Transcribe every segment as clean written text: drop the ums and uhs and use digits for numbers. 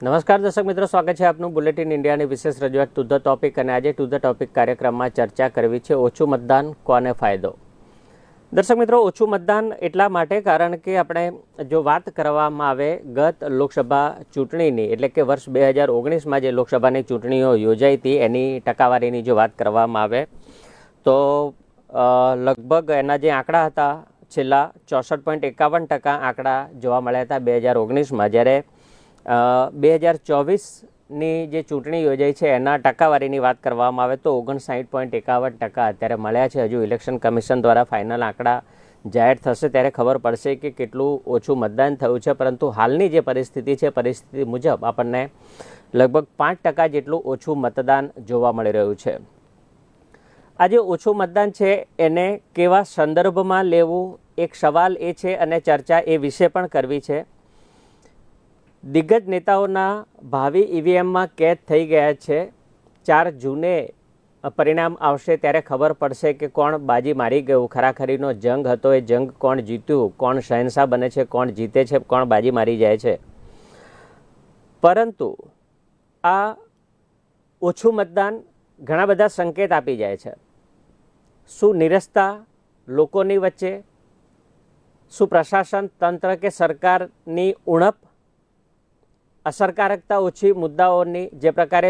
નમસ્કાર દર્શક મિત્રો, સ્વાગત છે આપનું બુલેટિન ઇન્ડિયાની વિશેષ રજૂઆત ટુ ધ ટોપિક. અને આજે ટુ ધ ટોપિક કાર્યક્રમમાં ચર્ચા કરવી છે ઓછું મતદાન કોને ફાયદો. દર્શક મિત્રો, ઓછું મતદાન એટલા માટે કારણ કે આપણે જો વાત કરવામાં આવે ગત લોકસભા ચૂંટણીની, એટલે કે વર્ષ 2019માં જે લોકસભાની ચૂંટણીઓ યોજાઈ હતી એની ટકાવારીની જો વાત કરવામાં આવે તો લગભગ એના જે આંકડા હતા છેલ્લા 64.51% આંકડા જોવા મળ્યા હતા 2019માં. જ્યારે 2024ની જે ચૂંટણી યોજાઈ છે એના ટકાવારીની વાત કરવામાં આવે તો 59.51% અત્યારે મળ્યા છે. હજુ ઇલેક્શન કમિશન દ્વારા ફાઇનલ આંકડા જાહેર થશે ત્યારે ખબર પડશે કે કેટલું ઓછું મતદાન થયું છે. પરંતુ હાલની જે પરિસ્થિતિ છે પરિસ્થિતિ મુજબ આપણને લગભગ 5% જેટલું ઓછું મતદાન જોવા મળી રહ્યું છે. આજે ઓછું મતદાન છે એને કેવા સંદર્ભમાં લેવું એક સવાલ એ છે અને ચર્ચા એ વિશે પણ કરવી છે. દિગ્ગજ નેતાઓના ભાવિ ઈવીએમમાં કેદ થઈ ગયા છે. 4 જૂને પરિણામ આવશે ત્યારે ખબર પડશે કે કોણ બાજી મારી ગયું. ખરાખરીનો જંગ હતો, એ જંગ કોણ જીત્યું, કોણ શહેનશાહ બને છે, કોણ જીતે છે, કોણ બાજી મારી જાય છે. પરંતુ આ ઓછું મતદાન ઘણા બધા સંકેત આપી જાય છે. શું નિરસ્તા લોકોની વચ્ચે, શું પ્રશાસન તંત્ર કે સરકારની ઉણપ, અસરકારકતા ઓછી મુદ્દાઓની જે પ્રકારે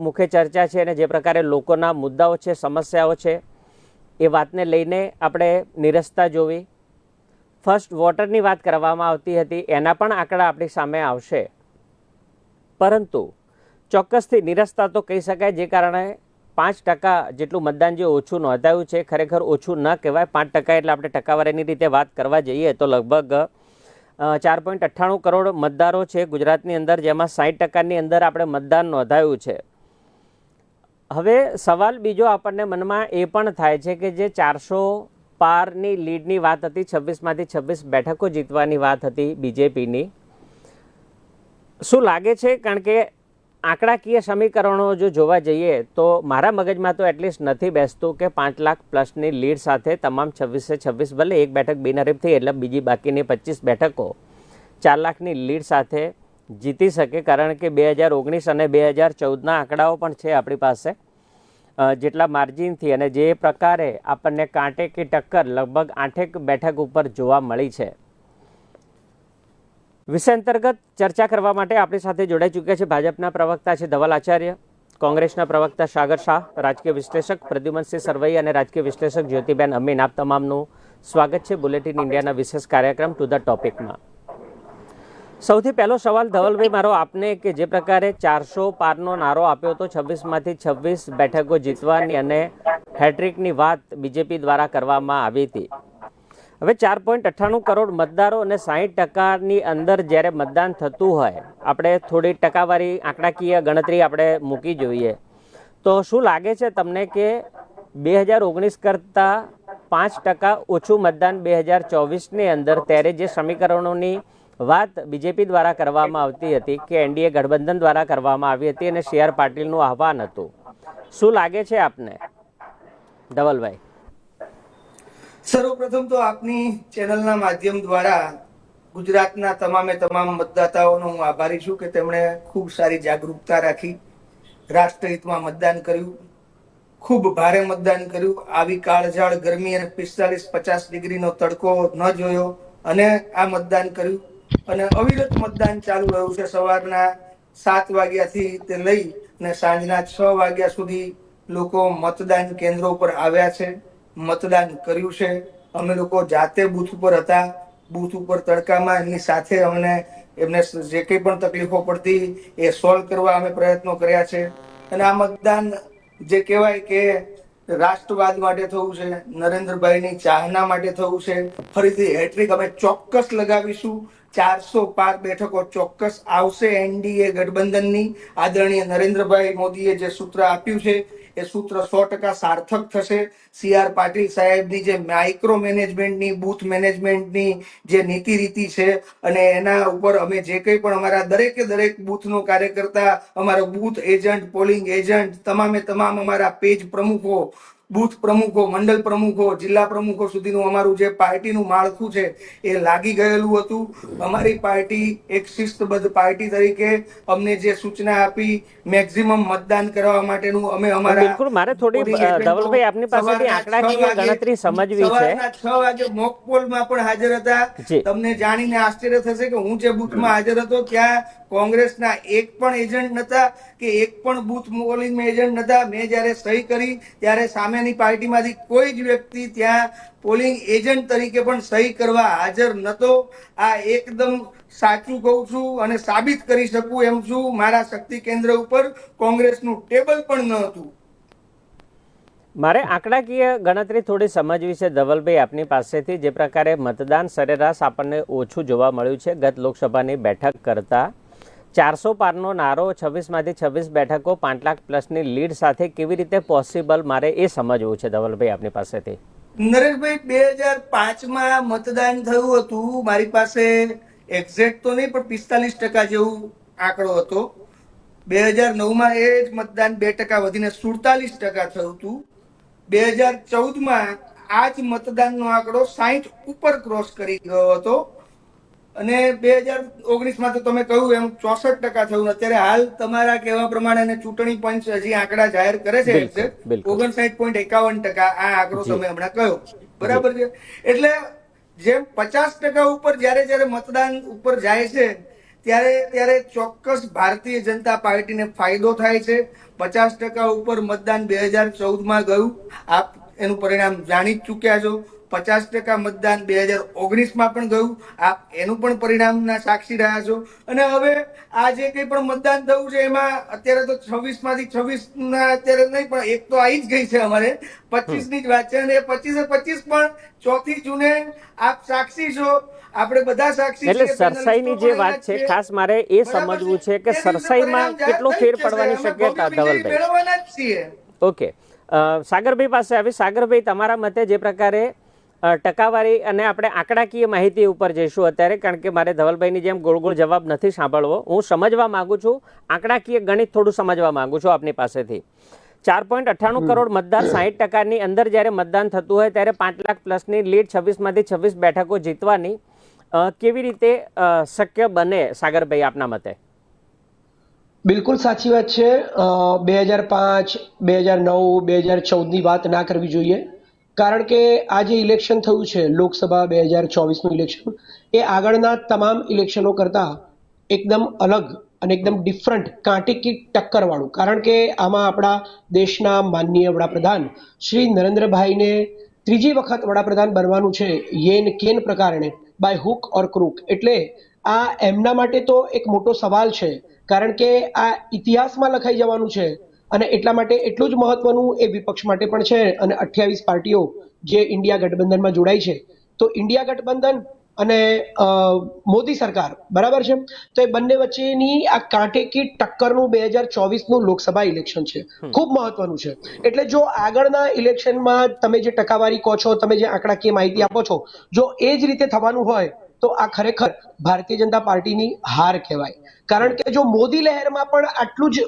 મુખ્ય ચર્ચા છે અને જે પ્રકારે લોકોના મુદ્દાઓ છે, સમસ્યાઓ છે, એ વાતને લઈને આપણે નિરસ્તા જોવી. ફર્સ્ટ વોટરની વાત કરવામાં આવતી હતી, એના પણ આંકડા આપણી સામે આવશે. પરંતુ ચોક્કસથી નિરસ્તા તો કહી શકાય, જે કારણે 5% જેટલું મતદાન જે ઓછું નોંધાયું છે ખરેખર ઓછું ન કહેવાય. 5% એટલે આપણે ટકાવારીની રીતે વાત કરવા જઈએ તો લગભગ 4.98 કરોડ મતદારો છે ગુજરાતની અંદર, જેમાં 60%ની અંદર આપણે મતદાન નોંધાયું છે. હવે સવાલ બીજો આપણને મનમાં એ પણ થાય છે કે જે 400 પારની લીડની વાત હતી, 26માંથી 26 બેઠકો જીતવાની વાત હતી બીજેપીની, શું લાગે છે? કારણ કે આંકડાકીય સમીકરણો જો જોવા જઈએ તો મારા મગજમાં તો એટલીસ્ટ નથી બેસતું કે 5 લાખ પ્લસની લીડ સાથે તમામ 26 ભલે એક બેઠક બિનહરીફ થઈ એટલે બીજી બાકીની 25 બેઠકો 4 લાખની લીડ સાથે જીતી શકે. કારણ કે 2019 અને 2014ના આંકડાઓ પણ છે આપણી પાસે, જેટલા માર્જિનથી અને જે પ્રકારે આપણને કાંટે કે ટક્કર લગભગ 8 બેઠક ઉપર જોવા મળી છે. વિષય અંતર્ગત ચર્ચા કરવા માટે આપણી સાથે જોડાઈ ચૂક્યા છે ભાજપના પ્રવક્તા છે ધવલ આચાર્ય, કોંગ્રેસના પ્રવક્તા સાગર શાહ, રાજકીય વિશ્લેષક પ્રદ્યુમનસિંહ સરવૈ અને રાજકીય વિશ્લેષક જ્યોતિબેન અમીન. આપ તમામનું સ્વાગત છે બુલેટિન ઇન્ડિયાના વિશેષ કાર્યક્રમ ટુ ધ ટોપિકમાં. સૌથી પહેલો સવાલ ધવલભાઈ મારો આપને, કે જે પ્રકારે 400 પારનો નારો આપ્યો હતો, 26માંથી 26 બેઠકો જીતવાની અને હેટ્રિકની વાત બીજેપી દ્વારા કરવામાં આવી હતી. હવે 4.98 કરોડ મતદારો અને 60%ની અંદર જ્યારે મતદાન થતું હોય, આપણે થોડી ટકાવારી આંકડાકીય ગણતરી આપણે મૂકી જોઈએ તો શું લાગે છે તમને કે 2019 કરતાં 5% ઓછું મતદાન 2024ની અંદર, ત્યારે જે સમીકરણોની વાત બીજેપી દ્વારા કરવામાં આવતી હતી કે એનડીએ ગઠબંધન દ્વારા કરવામાં આવી હતી અને CR પાટીલનું આહવાન હતું, શું લાગે છે આપને ધવલભાઈ? સર્વપ્રથમ તો આપની ચેનલના માધ્યમ દ્વારા ગુજરાતના તમામે તમામ મતદાતાઓનો હું આભારી છું કે તેમણે ખૂબ સારી જાગૃતતા રાખી, રાષ્ટ્રહિતમાં મતદાન કર્યું, ખૂબ ભારે મતદાન કર્યું. આવી કાળઝાળ ગરમી અને 45-50 ડિગ્રીનો તડકો ન જોયો અને આ મતદાન કર્યું. અને અવિરત મતદાન ચાલુ રહ્યું છે. સવારના 7 વાગ્યાથી તે લઈ અને સાંજના 6 વાગ્યા સુધી લોકો મતદાન કેન્દ્રો પર આવ્યા છે, મતદાન કર્યું છે. અમે લોકો જાતે બૂથ ઉપર હતા, બૂથ ઉપર તડકામાં એમની સાથે એમને જે કંઈ પણ તકલીફો પડતી એ સોલ્વ કરવા અમે પ્રયત્નો કર્યા છે. અને આ મતદાન જે કહેવાય કે રાષ્ટ્રવાદ માટે થયું છે, નરેન્દ્રભાઈની ચાહના માટે થયું છે. ફરીથી હેટ્રિક અમે ચોક્કસ લગાવીશું, 400 પાર બેઠકો ચોક્કસ આવશે એનડીએ ગઠબંધનની. આદરણીય નરેન્દ્રભાઈ મોદીએ જે સૂત્ર આપ્યું છે એ સૂત્ર 100% સાર્થક થશે. CR પાટીલ સાહેબની જે માઇક્રો મેનેજમેન્ટની, બૂથ મેનેજમેન્ટની જે નીતિ રીતિ છે અને એના ઉપર અમે જે કંઈ પણ અમારા દરેકે દરેક બૂથનો કાર્યકર્તા, અમારો બૂથ એજન્ટ, પોલિંગ એજન્ટ, તમામે તમામ અમારા પેજ પ્રમુખો બૂથ પ્રમુખો, મંડળ પ્રમુખો, જિલ્લા પ્રમુખો સુધીનું અમારું જે પાર્ટીનું માળખું છે એ લાગી ગયેલું હતું. અમારી પાર્ટી એક શિસ્તબદ્ધ પાર્ટી તરીકે અમને જે સૂચના આપી મેક્સિમમ મતદાન કરવા માટેનું અમે અમારા બિલકુલ, મારે થોડી ધવલભાઈ આપની પાસેથી આંકડાકીય ગણતરી સમજવી છે. સવારના 6 વાગે મોક પોલમાં પણ હાજર હતા. જી. તમને જાણીને આશ્ચર્ય થશે કે હું જે બૂથમાં હાજર હતો ત્યાં કોંગ્રેસના એક પણ એજન્ટ નતા કે એક પણ બૂથ પોલિંગ એજન્ટ નતા. મેં જ્યારે સહી કરી ત્યારે સામેની પાર્ટીમાંથી કોઈ જ વ્યક્તિ ત્યાં પોલિંગ એજન્ટ તરીકે પણ સહી કરવા હાજર નતો. આ એકદમ સાચું કહું છું અને સાબિત કરી શકું એમ છું. મારા શક્તિ કેન્દ્ર ઉપર કોંગ્રેસનું ટેબલ પણ ન હતું. મારે આંકડાકીય ગણતરી થોડી સમજવી છે ધવલભાઈ આપની પાસેથી. જે પ્રકારે મતદાન સરેરાશ આપણને ઓછું જોવા મળ્યું છે ગત લોકસભાની બેઠક કરતાં, 400 પારનો નારો, 26માંથી 26 બેઠકો, 5 લાખ પ્લસની લીડ સાથે કેવી રીતે પોસિબલ, મારે એ સમજવું છે ધવલભાઈ આપની પાસેથી. નરેશભાઈ, 2005માં મતદાન થયું હતું. મારી પાસે એક્ઝેક્ટ તો નહીં પણ 45% જેવું આંકડો હતો. 2009માં એ જ મતદાન 2% વધીને 47% થયું હતું. 2014માં આ જ મતદાનનો આંકડો 60 ઉપર ક્રોસ કરી ગયો હતો અને 2019માં તો તમે કહ્યું એમ 64% થયું. અત્યારે હાલ તમારા કહેવા પ્રમાણે અને ચૂંટણી પંચ હજી આંકડા જાહેર કરે છે, બિલકુલ, બિલકુલ. 59.51% આ આંકડો તમે હમણાં કહ્યો, બરાબર છે. એટલે જેમ 50% ઉપર જ્યારે મતદાન ઉપર જાય છે ત્યારે ચોક્કસ ભારતીય જનતા પાર્ટીને ફાયદો થાય છે. 50% ઉપર મતદાન 2014માં ગયું, આપ એનું પરિણામ જાણી જ ચૂક્યા છો. 50% મતદાન 2019માં પણ ગયું, આપ એનું પણ પરિણામના સાક્ષી રહ્યા છો. અને હવે આ જે કંઈ પણ મતદાન થયું છે એમાં અત્યારે તો 26માંથી 26 અત્યારે નહીં પણ એક તો આવી જ ગઈ છે અમારે, 25ની જ વાત છે અને એ 25 પણ 4 જૂને આપ સાક્ષી છો, આપણે બધા સાક્ષી એટલે છીએ. સરસાઈની જે વાત છે ખાસ મારે એ સમજવું છે કે સરસાઈમાં કેટલો ફેર પડવાની શક્યતા ધવલભાઈ. મેળવવાના જ છીએ. ઓકે, સાગરભાઈ પાસે આવી. સાગરભાઈ, તમારા મતે જે પ્રકારે ટકાવારી અને આપણે આંકડાકીય માહિતી ઉપર જઈશું અત્યારે, કારણ કે મારે ધવલભાઈની જેમ ગોળ ગોળ જવાબ નથી સાંભળવો. હું સમજવા માંગુ છું, આંકડાકીય ગણિત થોડું સમજવા માંગુ છું આપની પાસેથી. 4.98 કરોડ મતદાર, 60%ની અંદર જ્યારે મતદાન થતું હોય ત્યારે 5 લાખ પ્લસની લીડ, 26માંથી 26 બેઠકો જીતવાની કેવી રીતે શક્ય બને સાગરભાઈ આપના મતે? બિલકુલ સાચી વાત છે. 2005, 2009, 2014ની વાત ના કરવી જોઈએ, કારણ કે આ જે ઇલેક્શન થયું છે લોકસભા 2024નું ઇલેક્શન, એ આગળના તમામ ઇલેક્શનો કરતા એકદમ અલગ અને એકદમ ડિફરન્ટ, કાંટે કી ટક્કર વાળું. કારણ કે આમાં આપણા દેશના માનનીય વડાપ્રધાન શ્રી નરેન્દ્રભાઈને ત્રીજી વખત વડાપ્રધાન બનવાનું છે, યેન કેન પ્રકારને, બાય હુક ઓર ક્રૂક. એટલે આ એમના માટે તો એક મોટો સવાલ છે, કારણ કે આ ઇતિહાસમાં લખાઈ જવાનું છે અને એટલા માટે એટલું જ મહત્વનું એ વિપક્ષ માટે પણ છે. અને 28 પાર્ટીઓ જે ઇન્ડિયા ગઠબંધનમાં જોડાઈ છે, તો ઇન્ડિયા ગઠબંધન અને મોદી સરકાર, બરાબર છે, તો એ બંને વચ્ચેની આ કાંટેકી ટક્કરનું 2024નું લોકસભા ઇલેક્શન છે, ખૂબ મહત્વનું છે. એટલે જો આગળના ઇલેક્શનમાં તમે જે ટકાવારી કહો છો, તમે જે આંકડાકીય માહિતી આપો છો, જો એ જ રીતે થવાનું હોય તો આ ખરેખર ભારતીય જનતા પાર્ટીની હાર કહેવાય. કારણ કે જો મોદી લહેરમાં પણ આટલું જ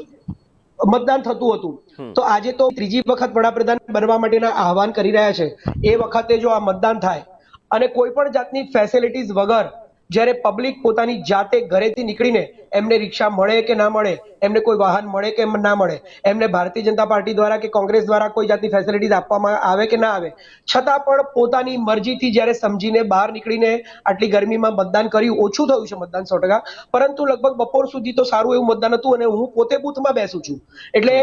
મતદાન થતું હતું, તો આજે તો ત્રીજી વખત વડાપ્રધાન બનવા માટેના આહવાન કરી રહ્યા છે. એ વખતે જો આ મતદાન થાય અને કોઈ પણ જાતની ફેસિલિટીઝ વગર જ્યારે પબ્લિક પોતાની જાતે ઘરેથી નીકળીને, એમને રિક્ષા મળે કે ના મળે, એમને કોઈ વાહન મળે કે ના મળે, એમને ભારતીય જનતા પાર્ટી દ્વારા કે કોંગ્રેસ દ્વારા કોઈ જાતની ફેસિલિટીઝ આપવામાં આવે કે ના આવે, છતાં પણ પોતાની મરજીથી જ્યારે સમજીને બહાર નીકળીને આટલી ગરમીમાં મતદાન કર્યું. ઓછું થયું છે મતદાન 100%, પરંતુ લગભગ બપોર સુધી તો સારું એવું મતદાન હતું. અને હું પોતે બૂથમાં બેસું છું, એટલે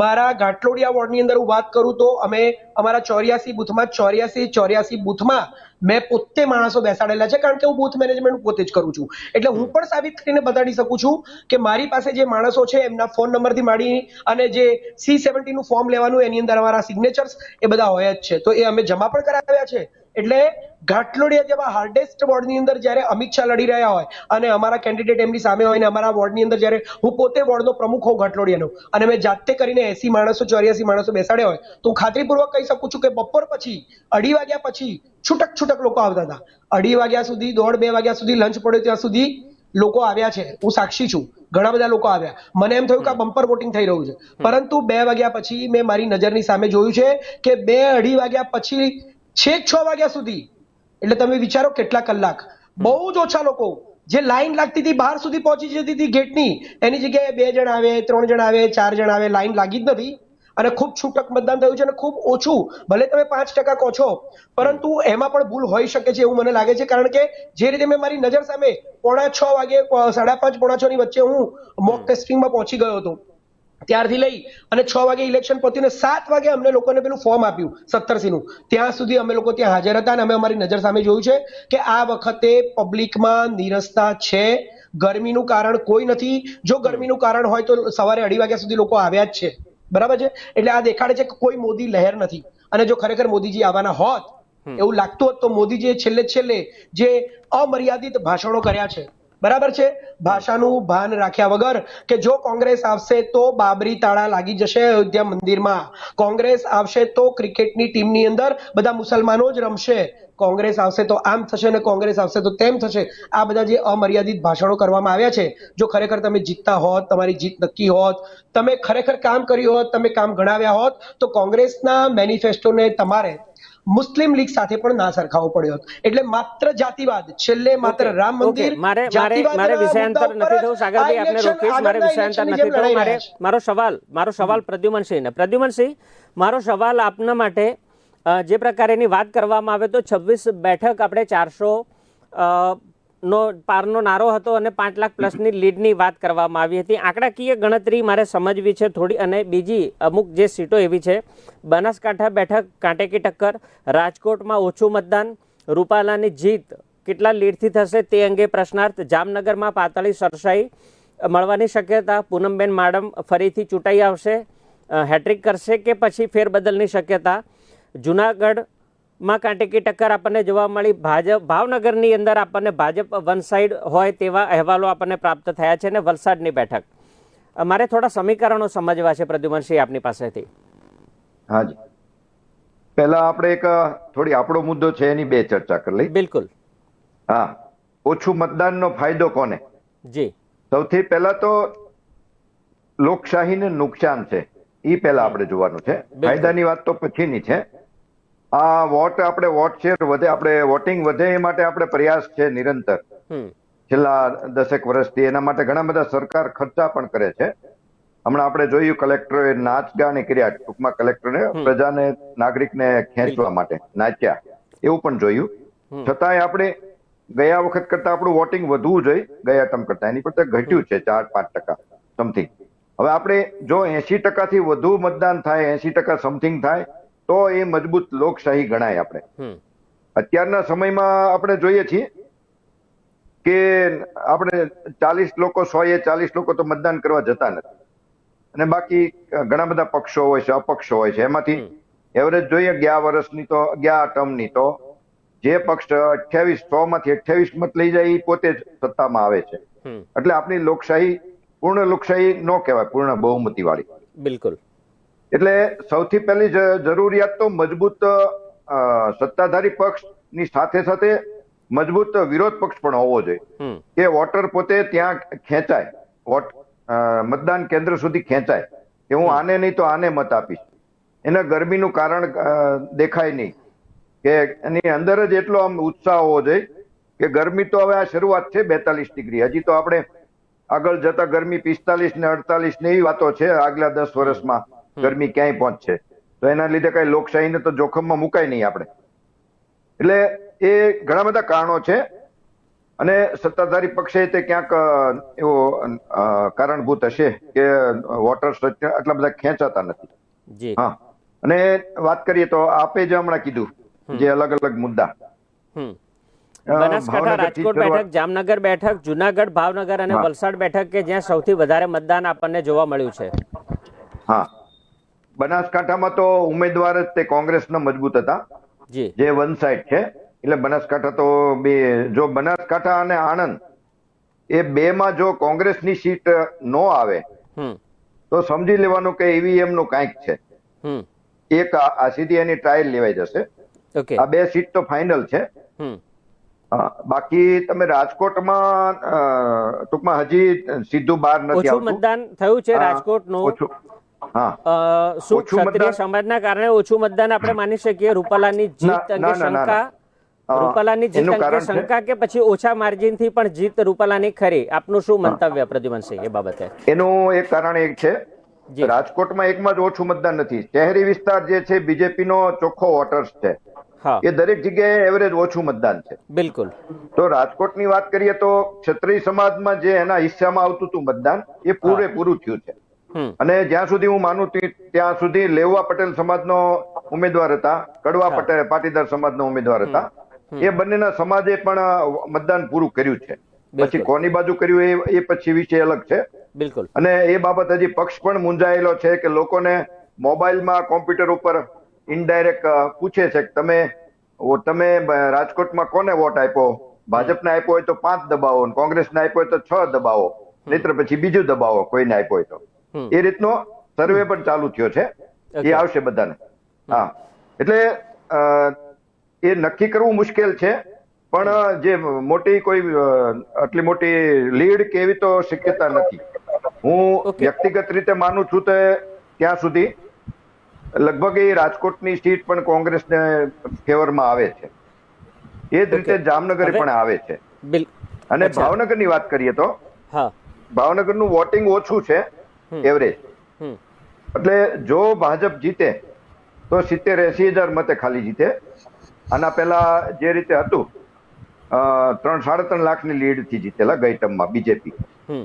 મારા ઘાટલોડિયા વોર્ડની અંદર હું વાત કરું તો અમે અમારા 84 બૂથમાં 84 બૂથમાં મેં પોતે માણસો બેસાડેલા છે, કારણ કે હું બૂથ મેનેજમેન્ટ પોતે જ કરું છું. એટલે હું પણ સાબિત કરીને બતાડી શકું છું કે મારી પાસે જે માણસો છે એમના ફોન નંબરથી માંડી અને જે C70 નું ફોર્મ લેવાનું એની અંદર અમારા સિગ્નેચર્સ એ બધા હોય જ છે, તો એ અમે જમા પણ કરાવ્યા છે. એટલે ઘાટલોડિયા જેવા હાર્ડેસ્ટ વોર્ડની અંદર જ્યારે અમિત શાહ લડી રહ્યા હોય અને અમારા કેન્ડિડેટ એમની સામે હોય, અને અમારા વોર્ડની અંદર જ્યારે હું પોતે વોર્ડનો પ્રમુખ હોઉં ઘાટલોડિયાનો, અને મેં જાતે કરીને 80 માણસો 84 માણસો બેસાડ્યા હોય, તો હું ખાતરીપૂર્વક કહી શકું છું કે બપોર પછી 2:30 વાગ્યા પછી છૂટક લોકો આવતા હતા. 2:30 વાગ્યા સુધી, 1:30-2 વાગ્યા સુધી લંચ પડ્યો ત્યાં સુધી લોકો આવ્યા છે, હું સાક્ષી છું, ઘણા બધા લોકો આવ્યા. મને એમ થયું કે આ બમ્પર વોટિંગ થઈ રહ્યું છે, પરંતુ 2 વાગ્યા પછી મેં મારી નજરની સામે જોયું છે કે 2-2:30 વાગ્યા પછી છેક 6 વાગ્યા સુધી, એટલે તમે વિચારો કેટલા કલાક, બહુ જ ઓછા લોકો, જે લાઈન લાગતી હતી બહાર સુધી પહોંચી જતી હતી ગેટની, એની જગ્યાએ 2 જણ આવે, 3 જણ આવે, 4 જણ આવે, લાઈન લાગી જ નથી. અને ખૂબ છૂટક મતદાન થયું છે અને ખૂબ ઓછું, ભલે તમે 5% કહો છો, પરંતુ એમાં પણ ભૂલ હોઈ શકે છે એવું મને લાગે છે. કારણ કે જે રીતે મેં મારી નજર સામે 5:45 વાગે, 5:30, 5:45 ની વચ્ચે હું મોક ટેસ્ટિંગમાં પહોંચી ગયો હતો, ત્યારથી લઈ અને 6 વાગે ઇલેક્શન પત્યું ને 7 વાગે અમને લોકોને પેલું ફોર્મ આપ્યું 17C નું, ત્યાં સુધી અમે લોકો ત્યાં હાજર હતા અને અમે અમારી નજર સામે જોયું છે કે આ વખતે પબ્લિકમાં નીરસતા છે. ગરમીનું કારણ કોઈ નથી. જો ગરમીનું કારણ હોય તો સવારે 2:30 વાગ્યા સુધી લોકો આવ્યા જ છે, બરાબર છે. એટલે આ દેખાડે છે કે કોઈ મોદી લહેર નથી. અને જો ખરેખર મોદીજી આવવાના હોત એવું લાગતું હોત તો મોદીજીએ છેલ્લે જે અમર્યાદિત ભાષણો કર્યા છે, બરાબર છે, ભાષાનું ભાન રાખ્યા વગર, કે જો કોંગ્રેસ આવશે તો બાબરી તાળા લાગી જશે અયોધ્યા મંદિરમાં, કોંગ્રેસ આવશે તો ક્રિકેટની ટીમની અંદર બધા મુસલમાનો જ રમશે, કોંગ્રેસ આવશે તો આમ થશે ને કોંગ્રેસ આવશે તો તેમ થશે, આ બધા જે અમર્યાદિત ભાષણો કરવામાં આવ્યા છે, જો ખરેખર તમે જીતતા હોત, તમારી જીત નક્કી હોત, તમે ખરેખર કામ કર્યું હોત, તમે કામ ગણાવ્યા હોત, તો કોંગ્રેસના મેનિફેસ્ટોને તમારે મુસ્લિમ લીગ સાથે પણ ના સરખાવવો પડ્યો હતો. એટલે માત્ર જાતિવાદ, છેલ્લે માત્ર રામ મંદિર, મારે વિષયાંતર નથી થવું. સાગરભાઈ આપને રોકીશ, મારે વિષયાંતર નથી થવું. મારો સવાલ પ્રદ્યુમનસિંહ, મારો સવાલ આપના માટે, જે પ્રકારેની વાત કરવામાં આવે તો 26 બેઠક આપણે 400 નો પારનો નારો હતો અને 5 લાખ પ્લસની લીડની વાત કરવામાં આવી હતી. આંકડાકીય ગણતરી મારે સમજવી છે થોડી. અને બીજી અમુક જે સીટો એવી છે, બનાસકાંઠા બેઠક કાંટેકી ટક્કર, રાજકોટમાં ઓછું મતદાન, રૂપાલાની જીત કેટલા લીડથી થશે તે અંગે પ્રશ્નાર્થ, જામનગરમાં પાતાળી સરસાઈ મળવાની શક્યતા, પૂનમબેન માડમ ફરીથી ચૂંટાઈ આવશે, હેટ્રિક કરશે કે પછી ફેરબદલની શક્યતા, જુનાગઢમાં કાંટેકી ટક્કર આપણને જોવા મળી, ભાવનગરની અંદર આપણને ભાજપ વન સાઇડ હોય તેવા અહેવાલો આપણને પ્રાપ્ત થયા છે, અને વલસાડની બેઠક. મારે થોડા સમીકરણો સમજવા છે પ્રદ્યુમનસિંહ આપની પાસેથી. હાજી, પહેલા આપણે એક થોડી આપણો મુદ્દો છે એની 2 ચર્ચા કરી લઈ. બિલકુલ. હા, ઓછું મતદાનનો ફાયદો કોને? જી, સૌથી પહેલા તો લોકશાહીને નુકસાન છે એ પહેલા આપણે જોવાનું છે. ફાયદાની વાત તો પછીની છે. આ વોટ શેર વધે, આપણે વોટિંગ વધે એ માટે આપણે પ્રયાસ છે નિરંતર છેલ્લા 10 વર્ષથી. એના માટે ઘણા બધા સરકાર ખર્ચા પણ કરે છે. હમણાં આપણે જોયું કલેક્ટરે નાચગાની કર્યા, ટૂંકમાં કલેક્ટરે પ્રજાને, નાગરિકને ખેંચવા માટે નાચ્યા, એવું પણ જોયું. છતાંય આપણે ગયા વખત કરતા આપણું વોટિંગ વધવું જોઈએ, ગયા ટર્મ કરતા. એની કરતા ઘટ્યું છે 4-5% સમથિંગ. હવે આપણે જો 80% થી વધુ મતદાન થાય, 80% સમથિંગ થાય તો એ મજબૂત લોકશાહી ગણાય. આપણે અત્યારના સમયમાં આપણે જોઈએ છીએ કે આપણે 40 લોકો, 140 લોકો તો મતદાન કરવા જતા નથી, અને બાકી ઘણા બધા પક્ષો હોય છે, અપક્ષો હોય છે. એમાંથી એવરેજ જોઈએ ગયા ટર્મની તો જે પક્ષ 100 માંથી 28 મત લઈ જાય એ પોતે જ સત્તામાં આવે છે. એટલે આપણી લોકશાહી પૂર્ણ લોકશાહી ન કહેવાય, પૂર્ણ બહુમતી વાળી. બિલકુલ. એટલે સૌથી પહેલી જરૂરિયાત તો મજબૂત સત્તાધારી પક્ષની સાથે સાથે મજબૂત વિરોધ પક્ષ પણ હોવો જોઈએ, કે વોટર પોતે ત્યાં ખેંચાય, મતદાન કેન્દ્ર સુધી ખેંચાય, કે હું આને નહીં તો આને મત આપીશ. એના ગરમીનું કારણ દેખાય નહીં, કે એની અંદર જ એટલો આમ ઉત્સાહ હોવો જોઈએ કે ગરમી તો હવે આ શરૂઆત છે 42 ડિગ્રી, હજી તો આપણે આગળ જતા ગરમી 45 ને 48 ને એવી વાતો છે. આગલા 10 વર્ષમાં ગરમી ક્યાંય પહોંચશે, તો એના લીધે કઈ લોકશાહીને તો જોખમમાં મુકાય નહીં આપણે. એટલે એ ઘણા બધા કારણો છે, અને સત્તાધારી પક્ષે તે ક્યાંક એવો કારણભૂત હશે કે વોટર્સ આટલા બધા ખેંચાતા નથી. હા, અને વાત કરીએ તો આપે જે હમણાં કીધું જે અલગ અલગ મુદ્દા, બનાસકાંઠા, રાજકોટ બેઠક, જામનગર બેઠક, જુનાગઢ, ભાવનગર અને વલસાડ બેઠક કે જ્યાં સૌથી વધારે મતદાન આપણને જોવા મળ્યું છે. હા, બનાસકાંઠામાં તો ઉમેદવાર જ તે કોંગ્રેસના મજબૂત હતા, જે વન સાઇડ છે. એટલે બનાસકાંઠા તો જો બનાસકાંઠા અને આણંદ એ 2માં જો કોંગ્રેસની સીટ નો આવે તો સમજી લેવાનું કે ઈવીએમ નું કાંઈક છે. એક આ સીધી એની ટ્રાયલ લેવાઈ જશે. આ 2 સીટ તો ફાઇનલ છે. બાકી તમે રાજકોટમાં ટૂંકમાં હજી સીધું બહાર નથી ઓછું આવતું. મતદાન થયું છે રાજકોટનું. ઓછું. હા. શું ઓછું ક્ષત્રિય મતદાન- સમાજના કારણે ઓછું મતદાન આપણે માની શકીએ? રૂપાલાની જીત અંગે શંકા, રૂપાલાની જીત એનું અંગે કારણ છે- શંકા કે પછી ઓછા માર્જિન થી પણ જીત રૂપાલાની ખરી? આપનું શું મંતવ્ય પ્રદ્યુમનસિંહ એ બાબતે? એનું એક કારણ એક છે, જી. રાજકોટમાં એકમાં જ ઓછું મતદાન નથી. શહેરી વિસ્તાર જે છે બીજેપી નો ચોખ્ખો વોટર્સ છે, હા, એ દરેક જગ્યાએ એવરેજ ઓછું મતદાન છે. બિલકુલ. તો રાજકોટની વાત કરીએ તો ક્ષત્રિય સમાજમાં જે એના હિસ્સામાં આવતું હતું મતદાન એ પૂરેપૂરું થયું છે. અને જ્યાં સુધી હું માનું ત્યાં સુધી લેવા પટેલ સમાજનો ઉમેદવાર હતા, કડવા પટેલ પાટીદાર સમાજનો ઉમેદવાર હતા, એ બંનેના સમાજે પણ મતદાન પૂરું કર્યું છે. પછી કોની બાજુ કર્યું એ પછી વિષય અલગ છે. બિલકુલ. અને એ બાબત હજી પક્ષ પણ મૂંઝાયેલો છે કે લોકોને મોબાઈલમાં કોમ્પ્યુટર ઉપર ઇનડાયરેક્ટ પૂછે છે કે તમે રાજકોટમાં કોને વોટ આપ્યો? ભાજપને આપ્યો હોય તો 5 દબાવો, કોંગ્રેસને આપ્યો હોય તો 6 દબાવો, નહીતર પછી બીજું દબાવો કોઈને આપ્યો હોય તો. એ રીતનો સર્વે પણ ચાલુ થયો છે, એ આવશે બધાને. હા, એટલે એ નક્કી કરવું મુશ્કેલ છે, પણ જે મોટી કોઈ આટલી મોટી લીડ કે એવી તો શક્યતા નથી. હું વ્યક્તિગત રીતે માનું છું કે ત્યાં સુધી લગભગ એ રાજકોટની સીટ પણ કોંગ્રેસને ફેવરમાં આવે છે. એ જ રીતે જામનગર પણ આવે છે. અને ભાવનગરની વાત કરીએ તો ભાવનગરનું વોટિંગ ઓછું છે, એવરેજ. એટલે જો ભાજપ જીતે તો 70-80 હજાર મતે ખાલી જીતે. આના પહેલા જે રીતે હતું 3-3.5 લાખની લીડ થી જીતેલા ગઈ ટર્મમાં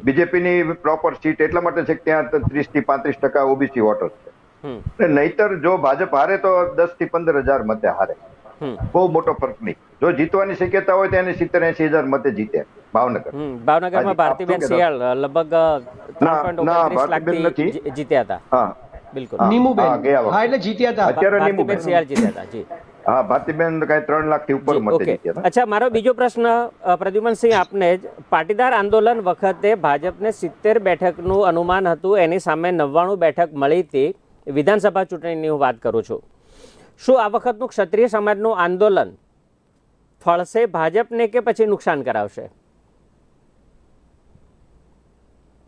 બીજેપીની પ્રોપર સીટ એટલા માટે છે કે ત્યાં 30-35% ઓબીસી વોટર છે. નહીતર જો ભાજપ હારે તો 10-15 હજાર મતે હારે, બહુ મોટો ફરક નહીં. જો જીતવાની શક્યતા હોય તો એને 70-80 હજાર મતે જીતે ભાવનગર. ભાવનગરમાં ભારતીબેન શિયાળ લગભગ 3.29 લાખથી જીત્યા હતા. હા, બિલકુલ. નીમુબેન, હા, એટલે જીત્યા હતા. અત્યારે ભારતીબેન શિયાળ જીત્યા હતા. જી. હા, ભારતીબેન કઈ 3 લાખથી ઉપર મતે જીત્યા હતા. અચ્છા, મારો બીજો પ્રશ્ન પ્રદ્યુમનસિંહ આપને જ, પાટીદાર આંદોલન વખતે ભાજપને 70 બેઠકનું અનુમાન હતું, એની સામે 99 બેઠક મળી હતી. વિધાનસભા ચૂંટણીની હું વાત કરું છું. શું આ વખતનું ક્ષત્રિય સમાજનું આંદોલન ફળશે ભાજપને કે પછી નુકસાન કરાવશે?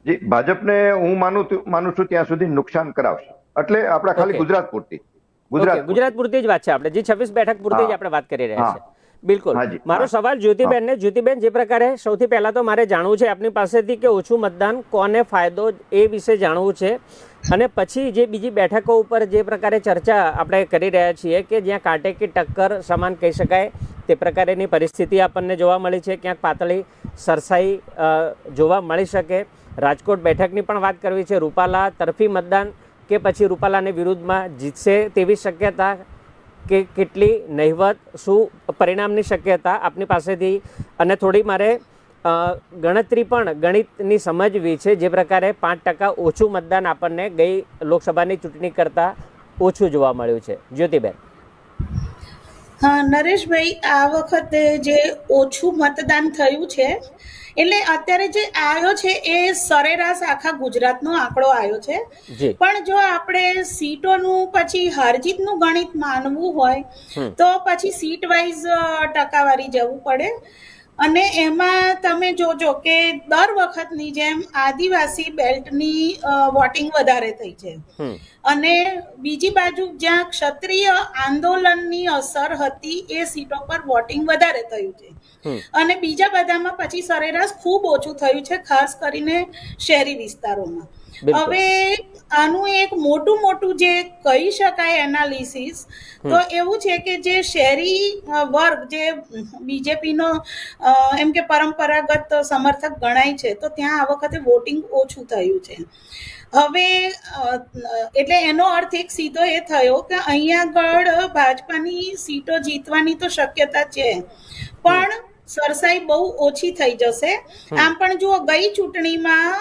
જી, ભાજપને હું માનું છું ત્યાં સુધી નુકસાન કરાવશે. એટલે આપણે ખાલી ગુજરાત પૂરતી જ વાત છે આપણે, જે 26 બેઠક પૂરતી જ આપણે વાત કરી રહ્યા છીએ. બિલકુલ. મારો સવાલ જ્યોતિબેનને, જ્યોતિબેન, જે પ્રકારે સૌથી પહેલા તો મારે જાણવું છે આપની પાસેથી કે ઓછું મતદાન કોને ફાયદો એ વિશે જાણવું છે, અને પછી જે બીજી બેઠકો ઉપર જે પ્રકારે ચર્ચા આપણે કરી રહ્યા છીએ કે જ્યાં કાંટે કે ટક્કર સમાન કહી શકાય તે પ્રકારેની પરિસ્થિતિ આપણને જોવા મળી છે, ક્યાંક પાતળી સરસાઈ જોવા મળી શકે. રાજકોટ બેઠકની પણ વાત કરવી છે. રૂપાલા તરફી મતદાન કે પછી રૂપાલાની વિરુદ્ધમાં જીતશે તેવી શક્યતા કે કેટલી નહિવત? શું પરિણામની શક્યતા આપની પાસેથી? અને થોડી મારે ગણતરી પણ ગણિતની સમજવી છે. જે પ્રકારે 5% ઓછું મતદાન આપણને ગઈ લોકસભાની ચૂંટણી કરતાં ઓછું જોવા મળ્યું છે. જ્યોતિબેન. હા નરેશભાઈ, આ વખતે જે ઓછું મતદાન થયું છે એટલે અત્યારે જે આવ્યો છે એ સરેરાશ આખા ગુજરાતનો આંકડો આવ્યો છે. પણ જો આપણે સીટોનું પછી હારજીતનું ગણિત માનવું હોય તો પછી સીટ વાઇઝ ટકાવારી જવું પડે. અને એમાં તમે જોજો કે દર વખતની જેમ આદિવાસી બેલ્ટની વોટિંગ વધારે થઈ છે. અને બીજી બાજુ જ્યાં ક્ષત્રિય આંદોલનની અસર હતી એ સીટો પર વોટિંગ વધારે થયું છે. અને બીજા બધામાં પછી સરેરાશ ખૂબ ઓછું થયું છે, ખાસ કરીને શહેરી વિસ્તારોમાં. હવે આનું એક મોટું જે કહી શકાય એનાલિસિસ તો એવું છે કે જે શહેરી વર્ગ જે બીજેપીનો એમ કે પરંપરાગત સમર્થક ગણાય છે તો ત્યાં આ વખતે વોટિંગ ઓછું થયું છે. હવે એટલે એનો અર્થ એક સીધો એ થયો કે અહીંયા આગળ ભાજપાની સીટો જીતવાની તો શક્યતા છે, પણ સરસાઈ બહુ ઓછી થઈ જશે. આમ પણ જુઓ, ગઈ ચૂંટણીમાં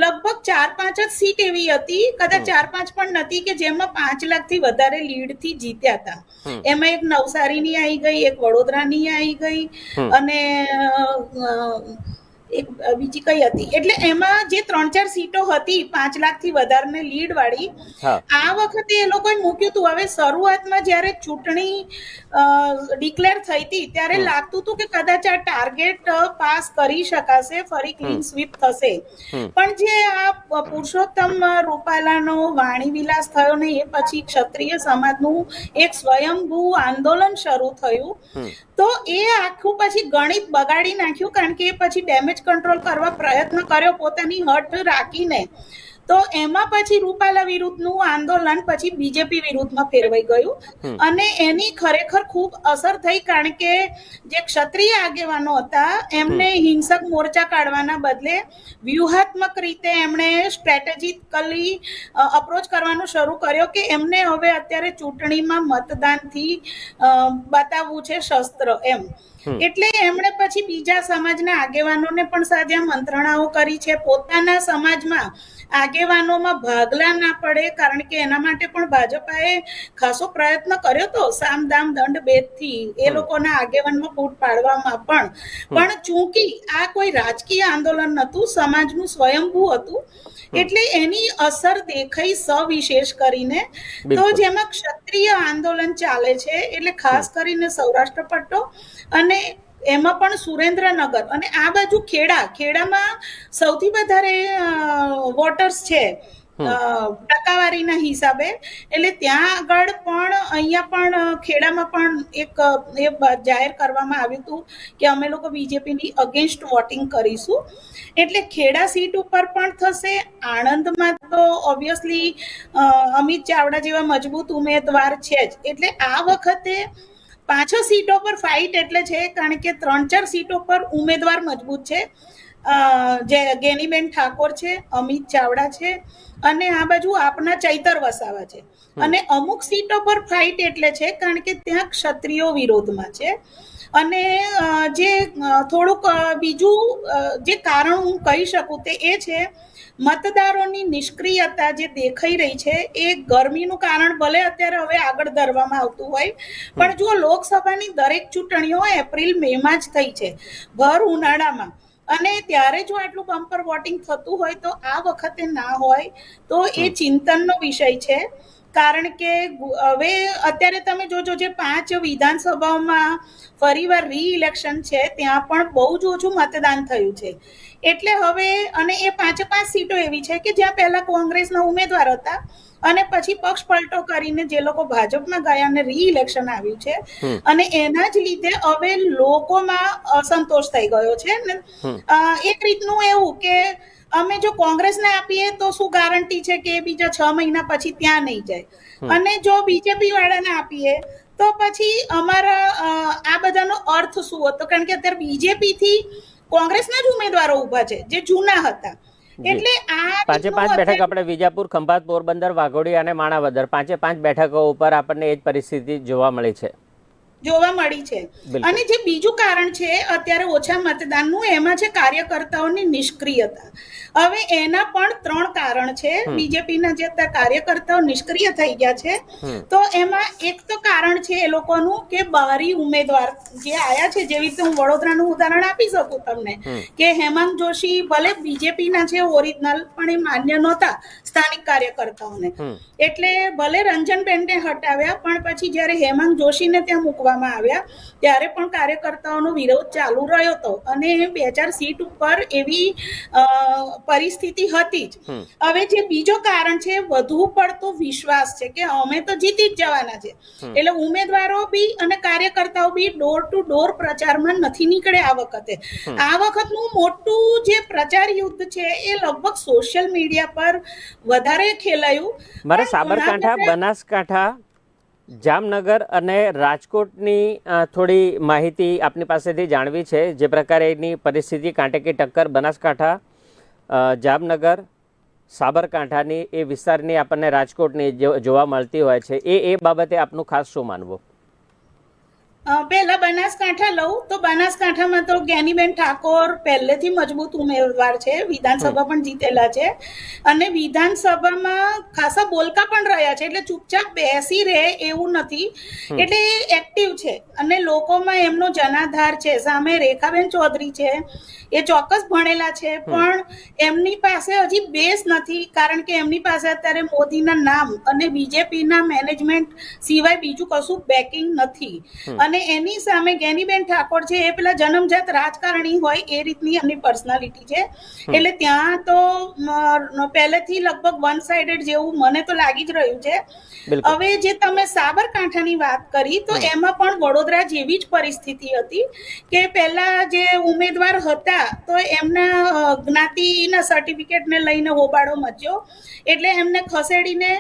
લગભગ 4-5 જ સીટ એવી હતી, કદાચ 4-5 પણ નથી કે જેમાં 5 લાખથી વધારે લીડથી જીત્યા હતા. એમાં એક નવસારીની આવી ગઈ, એક વડોદરાની આવી ગઈ, અને એક બીજી કઈ હતી, એટલે એમાં જે 3-4 સીટો હતી 5 લાખથી વધારે લીડ વાળી, આ વખતે એ લોકોએ મૂક્યું હતું. હવે શરૂઆતમાં જ્યારે ચૂંટણી ડિક્લેર થઈ હતી ત્યારે લાગતું હતું કે કદાચ આ ટાર્ગેટ પાસ કરી શકાશે, ફરી ક્લીન સ્વીપ થશે. પણ જે આ પુરુષોત્તમ રૂપાલાનો વાણી વિલાસ થયો ને એ પછી ક્ષત્રિય સમાજનું એક સ્વયંભૂ આંદોલન શરૂ થયું, તો એ આખું પછી ગણિત બગાડી નાખ્યું. કારણ કે એ પછી ડેમેજ કંટ્રોલ કરવા પ્રયત્ન કર્યો પોતાની હઠ રાખીને, તો એમાં પછી રૂપાલા વિરુદ્ધનું આંદોલન પછી બીજેપી વિરુદ્ધમાં ફેરવાઈ ગયું અને એની ખરેખર ખૂબ અસર થઈ. કારણ કે જે ક્ષત્રિય આગેવાનો હતા એમને હિંસક મોરચા કાઢવાના બદલે વ્યૂહાત્મક રીતે એમણે સ્ટ્રેટેજિકલી અપ્રોચ કરવાનું શરૂ કર્યો કે એમને હવે અત્યારે ચૂંટણીમાં મતદાનથી બતાવવું છે શસ્ત્ર એમ. એટલે એમણે પછી બીજા સમાજના આગેવાનોને પણ સાધ્યા, મંત્રણાઓ કરી છે. પોતાના સમાજમાં આગેવાનોમાં ભાગલા ના પડે, કારણ કે એના માટે પણ ભાજપાએ ખાસો પ્રયત્ન કર્યો તો સામ દામ દંડ ભેદથી એ લોકોના આગેવાનમાં ફૂટ પાડવામાં પણ ચૂંકી આ કોઈ રાજકીય આંદોલન નહોતું, સમાજનું સ્વયંભૂ હતું, એટલે એની અસર દેખાઈ સવિશેષ કરીને. તો જેમાં ક્ષત્રિય આંદોલન ચાલે છે, એટલે ખાસ કરીને સૌરાષ્ટ્ર પટ્ટો અને એમાં પણ સુરેન્દ્રનગર અને આ બાજુ ખેડામાં સૌથી વધારે વોટર્સ છે ટકાવારીના હિસાબે. એટલે ત્યાં આગળ પણ અહીંયા પણ ખેડામાં પણ એક એ જાહેર કરવામાં આવ્યું હતું કે અમે લોકો બીજેપીની અગેન્સ્ટ વોટિંગ કરીશું. એટલે ખેડા સીટ ઉપર પણ થશે. આણંદમાં તો ઓબ્વિયસલી અમિત ચાવડા જેવા મજબૂત ઉમેદવાર છે જ. એટલે આ વખતે 5 સીટો પર ફાઇટ એટલે છે, કારણ કે 3-4 સીટો પર ઉમેદવાર મજબૂત છે. જે ગેનીબેન ઠાકોર છે, અમિત ચાવડા છે અને આ બાજુ આપના ચૈતર વસાવા છે. અને અમુક સીટો પર ફાઇટ એટલે છે કારણ કે ત્યાં ક્ષત્રિયો વિરોધમાં છે. અને જે થોડુંક બીજું જે કારણ હું કહી શકું તે એ છે, મતદારોની નિષ્ક્રિયતા જે દેખાઈ રહી છે એ ગરમીનું કારણ ભલે અત્યારે હવે આગળ ધરવામાં આવતું હોય, પણ જો લોકસભાની દરેક ચૂંટણીઓ એપ્રિલ મેમાં જ થઈ છે, ભર ઉનાળામાં, અને ત્યારે જો આટલું બમ્પર વોટિંગ થતું હોય તો આ વખતે ના હોય તો એ ચિંતનનો વિષય છે. કારણ કે હવે અત્યારે તમે જોજો જે 5 વિધાનસભાઓમાં ફરીવાર રી-ઇલેક્શન છે ત્યાં પણ બહુ જ ઓછું મતદાન થયું છે. એટલે હવે અને એ 5 સીટો એવી છે કે જ્યાં પહેલા કોંગ્રેસના ઉમેદવાર હતા અને પછી પક્ષ પલટો કરીને જે લોકો ભાજપમાં ગયા અને રી-ઇલેક્શન આવ્યું છે, અને એના જ લીધે હવે લોકોમાં અસંતોષ થઈ ગયો છે. એક રીતનું એવું કે અમે જો કોંગ્રેસને આપીએ તો શું ગારંટી છે કે બીજા 6 મહિના પછી ત્યાં નહીં જાય, અને જો બીજેપી વાળાને આપીએ તો પછી અમારા આ બધાનો અર્થ શું હતો? કારણ કે અત્યારે બીજેપી થી કોંગ્રેસના જ ઉમેદવારો ઉભા છે જે જૂના હતા. એટલે આ 5 બેઠક આપણે વિજાપુર, ખંભાત, પોરબંદર, વાઘોડી અને માણાવદર 5 બેઠકો ઉપર આપણને એ જ પરિસ્થિતિ જોવા મળી છે. અને જે બીજું કારણ છે અત્યારે ઓછા મતદાનનું, એમાં છે કાર્યકર્તાઓની નિષ્ક્રિયતા. હવે એના પણ 3 કારણ છે. બીજેપીના જે કાર્યકર્તાઓ નિષ્ક્રિય થઈ ગયા છે, તો એમાં એક તો કારણ છે એ લોકોનું કે બારી ઉમેદવાર જે આયા છે, જેવી રીતે હું વડોદરાનું ઉદાહરણ આપી શકું તમને કે હેમાંગ જોશી ભલે બીજેપીના છે ઓરિજિનલ, પણ એ માન્ય નહોતા સ્થાનિક કાર્યકર્તાઓને. એટલે ભલે રંજનબેનને હટાવ્યા, પણ પછી જ્યારે હેમાંગ જોશીને ત્યાં મૂકવામાં આવ્યા ત્યારે પણ કાર્યકર્તાઓનો વિરોધ ચાલુ રહ્યો હતો, અને 2-4 સીટ ઉપર એવી પરિસ્થિતિ હતી જ. હવે જે બીજો કારણ છે, વધુ પડતો વિશ્વાસ છે કે અમે તો જીતી જ જવાના છે. એટલે ઉમેદવારો બી અને કાર્યકર્તાઓ બી ડોર ટુ ડોર પ્રચારમાં નથી નીકળ્યા આ વખતે. આ વખતનું મોટું જે પ્રચાર યુદ્ધ છે એ લગભગ સોશિયલ મીડિયા પર વધારે ખેલાયું. મારે સાબરકાંઠા, બનાસકાંઠા, જામનગર અને રાજકોટની થોડી માહિતી આપની પાસેથી જાણવી છે. જે પ્રકારે એની પરિસ્થિતિ કાંટે કે ટક્કર બનાસકાંઠા, જામનગર, સાબરકાંઠાની એ વિસ્તારની આપણને રાજકોટની જોવા મળતી હોય છે, એ બાબતે આપનું ખાસ શું માનવું? પહેલા બનાસકાંઠા લઉં તો બનાસકાંઠામાં તો જ્ઞાનીબેન ઠાકોર પહેલેથી મજબૂત ઉમેદવાર છે, વિધાનસભા પણ જીતેલા છે, અને વિધાનસભામાં ખાસા બોલકા પણ રહ્યા છે. એટલે ચૂપચાપ બેસી રહે એવું નથી, એટલે એક્ટિવ છે. અને લોકોમાં એમનો જનાધાર છે. સામે રેખાબેન ચૌધરી છે, એ ચોક્કસ ભણેલા છે, પણ એમની પાસે હજી બેઝ નથી, કારણ કે એમની પાસે અત્યારે મોદીના નામ અને બીજેપીના મેનેજમેન્ટ સિવાય બીજું કશું બેકિંગ નથી. અને એની સામે જ્ઞાનીબેન ઠાકોર છે, એ પેલા જન્મજાત રાજકારણી હોય એ રીતની એમની પર્સનાલિટી છે. એટલે ત્યાં તો પહેલેથી લગભગ વન સાઇડેડ જેવું મને તો લાગી જ રહ્યું છે. હવે જે તમે સાબરકાંઠાની વાત કરી, તો એમાં પણ વડોદરા જેવી જ પરિસ્થિતિ હતી કે પહેલા જે ઉમેદવાર હતા તો એમના જ્ઞાતિના સર્ટિફિકેટને લઈને હોબાળો મચ્યો, એટલે એમને ખસેડીને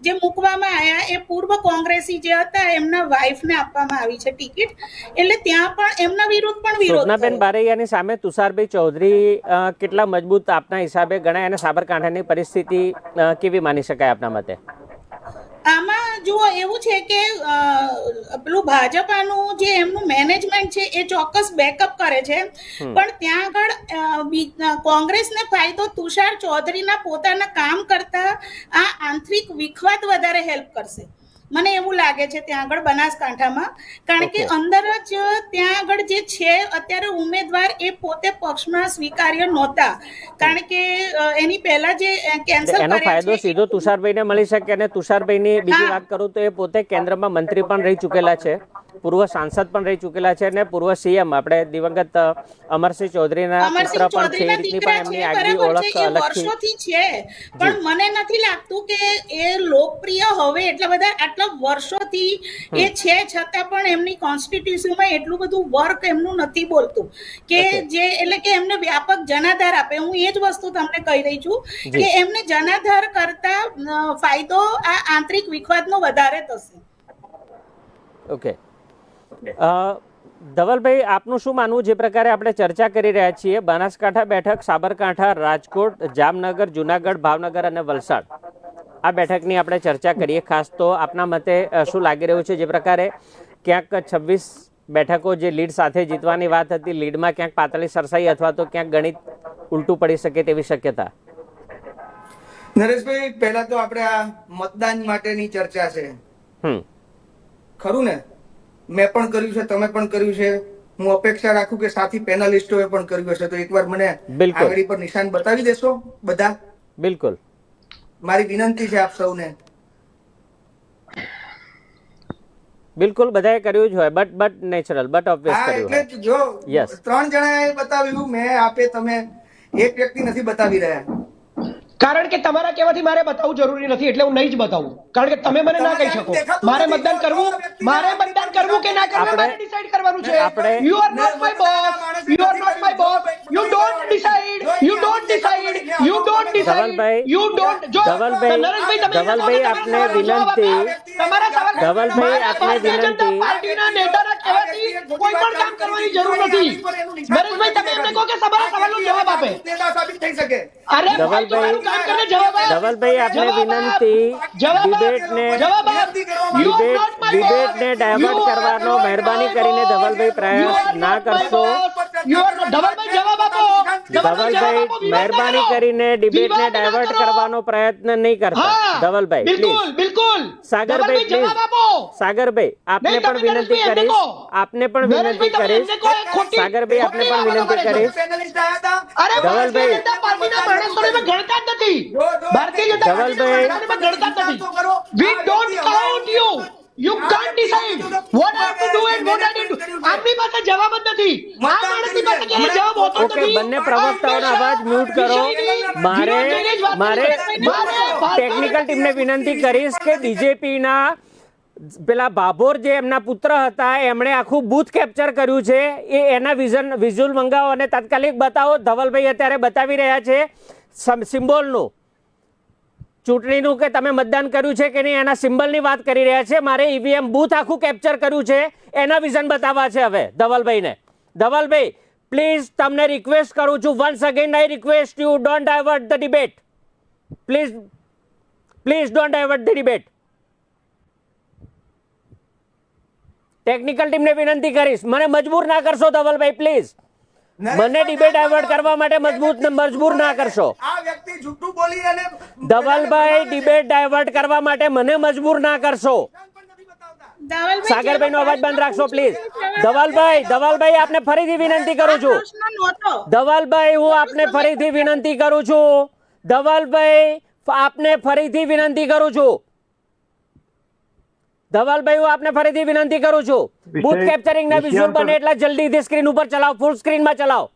જે મૂકવામાં આવ્યા એ પૂર્વ કોંગ્રેસી જે હતા એમના વાઇફને આપવામાં આવી છે ટિકિટ. એટલે ત્યાં પણ એમના વિરુદ્ધ પણ વિરોધ. શોભનાબેન બારૈયાની સામે તુષારભાઈ ચૌધરી કેટલા મજબૂત આપના હિસાબે ગણાય અને સાબરકાંઠાની પરિસ્થિતિ કેવી માની શકાય આપના મતે? આમાં જુઓ, એવું છે કે પેલું ભાજપાનું જે એમનું મેનેજમેન્ટ છે એ ચોક્કસ બેકઅપ કરે છે, પણ ત્યાં આગળ કોંગ્રેસને ફાયદો તુષાર ચૌધરીના પોતાના કામ કરતા આ આંતરિક વિખવાદ વધારે હેલ્પ કરશે, મને એવું લાગે છે ત્યાં આગળ બનાસકાંઠામાં. કારણ કે અંદર જ ત્યાં આગળ જે છે અત્યારે ઉમેદવાર એ પોતે પક્ષમાં સ્વીકાર્ય નહોતા, કારણ કે એની પહેલા જે કેન્સલ એનો ફાયદો સીધો તુષારભાઈને મળી શકે. અને તુષારભાઈની બીજી વાત કરું તો એ પોતે કેન્દ્રમાં મંત્રી પણ રહી ચૂકેલા છે, પૂર્વ સાંસદ પણ રહી ચૂકેલા છે, અને પૂર્વ સીએમ આપણે દિવંગત અમરસિંહ ચૌધરીના પુત્ર પણ છે. એ રીતની પણ એમની આગવી ઓળખ વર્ષોથી છે, પણ મને નથી લાગતું કે એ લોકપ્રિય હવે એટલા બધા આટલા વર્ષોથી એ છે છતાં પણ એમની કોન્સ્ટિટ્યુશનમાં એટલું બધું વર્ક એમનું નથી બોલતું કે જે, એટલે કે એમને વ્યાપક જનાધાર આપે. હું એ જ વસ્તુ તમને કહી રહી છું કે એમને જનાધાર કરતા ફાયદો આ આંતરિક વિખવાદનો વધારે થશે. ઓકે, ધવલભાઈ આપનું શું માનવું? જે પ્રકારે આપણે ચર્ચા કરી રહ્યા છીએ, બનાસકાંઠા બેઠક, સાબરકાંઠા, રાજકોટ, જામનગર, જુનાગઢ, ભાવનગર અને વલસાડ, આ બેઠકની આપણે ચર્ચા કરીએ. ખાસ તો આપના મતે શું લાગી રહ્યું છે? જે પ્રકારે ક્યાંક 26 બેઠકો જે લીડ સાથે જીતવાની વાત હતી, લીડમાં ક્યાંક પાતળી સરસાઈ અથવા તો ક્યાંક ગણિત ઉલટું પડી શકે તેવી શક્યતા. નરેશભાઈ, પહેલા તો આપણે આ મતદાન માટેની ચર્ચા છે, ખરું ને? મેં પણ કર્યું છે, તમે પણ કર્યું છે. હું અપેક્ષા રાખું કે સાથી પેનલિસ્ટોએ પણ કર્યું હશે, તો એકવાર મને આંગળી પર નિશાન બતાવી દેશો બધા? બિલકુલ, મારી વિનંતી છે આપ સૌને. બિલકુલ, બધાએ કર્યું જ હોય, બટ નેચરલ, બટ ઓબ્વિયસ કર્યું. એટલે જો 3 જણાએ બતાવ્યું, મેં આપે, તમે એક વ્યક્તિ નથી બતાવી રહ્યા. કારણ કે તમારા કહેવાથી મારે બતાવવું જરૂરી નથી, એટલે હું નહીં જ બતાવું. કારણ કે તમે મને ના કહી શકો મારે મતદાન કરવું કે ના કરવું, મારે ડિસાઈડ કરવાનું છે. You are not my boss, you are not my boss, you don't decide, you don't decide, you don't decide, you don't. જો ધવલભાઈ આપને વિનંતી, ધવલભાઈ આપને વિનંતી, પાર્ટીના નેતાના કહેવાથી કોઈ પણ કામ કરવાની જરૂર નથી. નરેશભાઈ, તમે એમને કહો કે તમારા સવાલનો જવાબ આપે. નેતા સાબિત થઈ શકે. અરે ધવલભાઈ આપને વિનંતી, ડિબેટને ડાયવર્ટ કરવાનો મહેરબાની કરીને ધવલભાઈ પ્રયાસ ના કરશો. ધવલભાઈ મહેરબાની કરીને ડિબેટને ડાયવર્ટ કરવાનો પ્રયત્ન નહીં કરતા. ધવલભાઈ પ્લીઝ. બિલકુલ. સાગરભાઈ પ્લીઝ. સાગરભાઈ આપને પણ વિનંતી કરીશ, આપને પણ વિનંતી કરીશ. સાગરભાઈ આપને પણ વિનંતી કરીશ. ધવલભાઈ, ગણતા જ નથી. ભારતીય જનતા પાર્ટીમાં ગણતા જ નથી. We don't count you. You can't decide what I have to do and what I didn't do. આપની પાસે જવાબ જ નથી. આ માણસની પાસે ક્યારે જવાબ હોતો ઓકે, નથી. બંને પ્રવક્તાઓનો અવાજ મ્યુટ કરો. મારે ટેકનિકલ ટીમને વિનંતી કરીશ કે બીજેપીના પેલા ભાભોર જે એમના પુત્ર હતા, એમણે આખું બૂથ કેપ્ચર કર્યું છે, એના વિઝ્યુઅલ મંગાવો અને તાત્કાલિક બતાવો. ધવલભાઈ અત્યારે બતાવી રહ્યા છે સિમ્બોલનું, ચૂંટણીનું, કે તમે મતદાન કર્યું છે કે નહીં, એના સિમ્બલની વાત કરી રહ્યા છે. મારે ઈવીએમ બૂથ આખું કેપ્ચર કર્યું છે, એના વિઝન બતાવવા છે હવે ધવલભાઈને. ધવલભાઈ પ્લીઝ, તમને રિક્વેસ્ટ કરું છું, once again I request you, don't divert the debate. Please don't divert the debate. Technical ટીમને વિનંતી કરીશ, મને મજબૂર ના કરશો ધવલભાઈ, પ્લીઝ. મને ડિબેટ ડાયવર્ટ કરવા માટે મજબૂર ના કરશો. આ વ્યક્તિ જૂઠું બોલી અને ધવલભાઈ, ડિબેટ ડાયવર્ટ કરવા માટે મને મજબૂર ના કરશો. ધવલભાઈ, સાગરભાઈ નો અવાજ બંધ રાખશો પ્લીઝ. ધવલભાઈ, ધવલભાઈ આપને ફરીથી વિનંતી કરું છું. પ્રશ્ન નહોતો. ધવલભાઈ હું આપને ફરીથી વિનંતી કરું છું. ધવલભાઈ આપને ફરીથી વિનંતી કરું છું. ધવલભાઈ હું આપને ફરીથી વિનંતી કરું છું. બૂથ કેપ્ચરિંગ ના વિઝ્યુઅલ બને એટલા જલ્દીથી સ્ક્રીન ઉપર ચલાવો, ફૂલ સ્ક્રીન માં ચલાવો.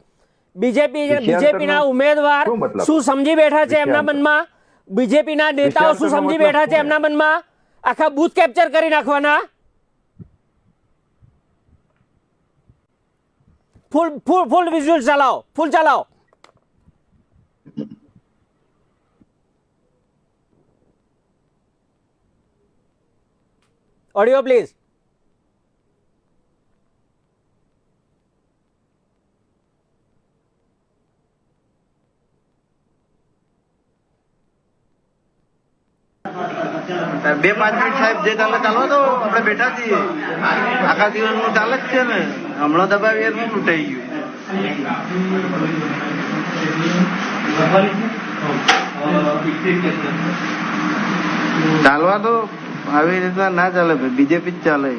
બીજેપી ના ઉમેદવાર શું મતલબ? શું સમજી બેઠા છે એમના મનમાં? બીજેપી ના નેતાઓ શું વિષયાંતરનો સમજી મતલબ બેઠા છે શું? એમના મનમાં? આખા બૂથ કેપ્ચર કરી નાખવાના. ફૂલ વિઝ્યુઅલ ચલાવો, ફૂલ ચલાવો. Audio please. બે 5 મિનિટ સાહેબ જે ચાલે ચાલવા દો, આપણે બેઠા છીએ. આખા દિવસનું ચાલે જ છે ને, હમણાં દબાવીએ તો લૂંટાઈ ગયું. ચાલવા દો, આવી રીતના ના ચાલે ભાઈ, બીજેપી જ ચાલે.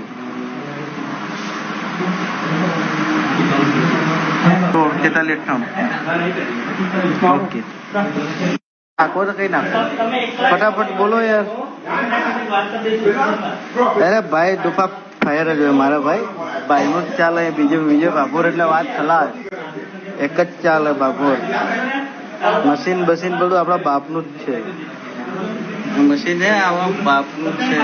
તો 48 ઓકે નાખો તો કઈ નાખો, ફટાફટ બોલો યાર. અરે ભાઈ દુફા ફાયર જ હોય મારા ભાઈ નું જ ચાલે. બીજો બાપોર એટલે વાત ખલાસ, એક જ ચાલે બાપોર. મશીન બસીન બધું આપણા બાપનું જ છે. મશીન હે આવા બાપનું જ છે.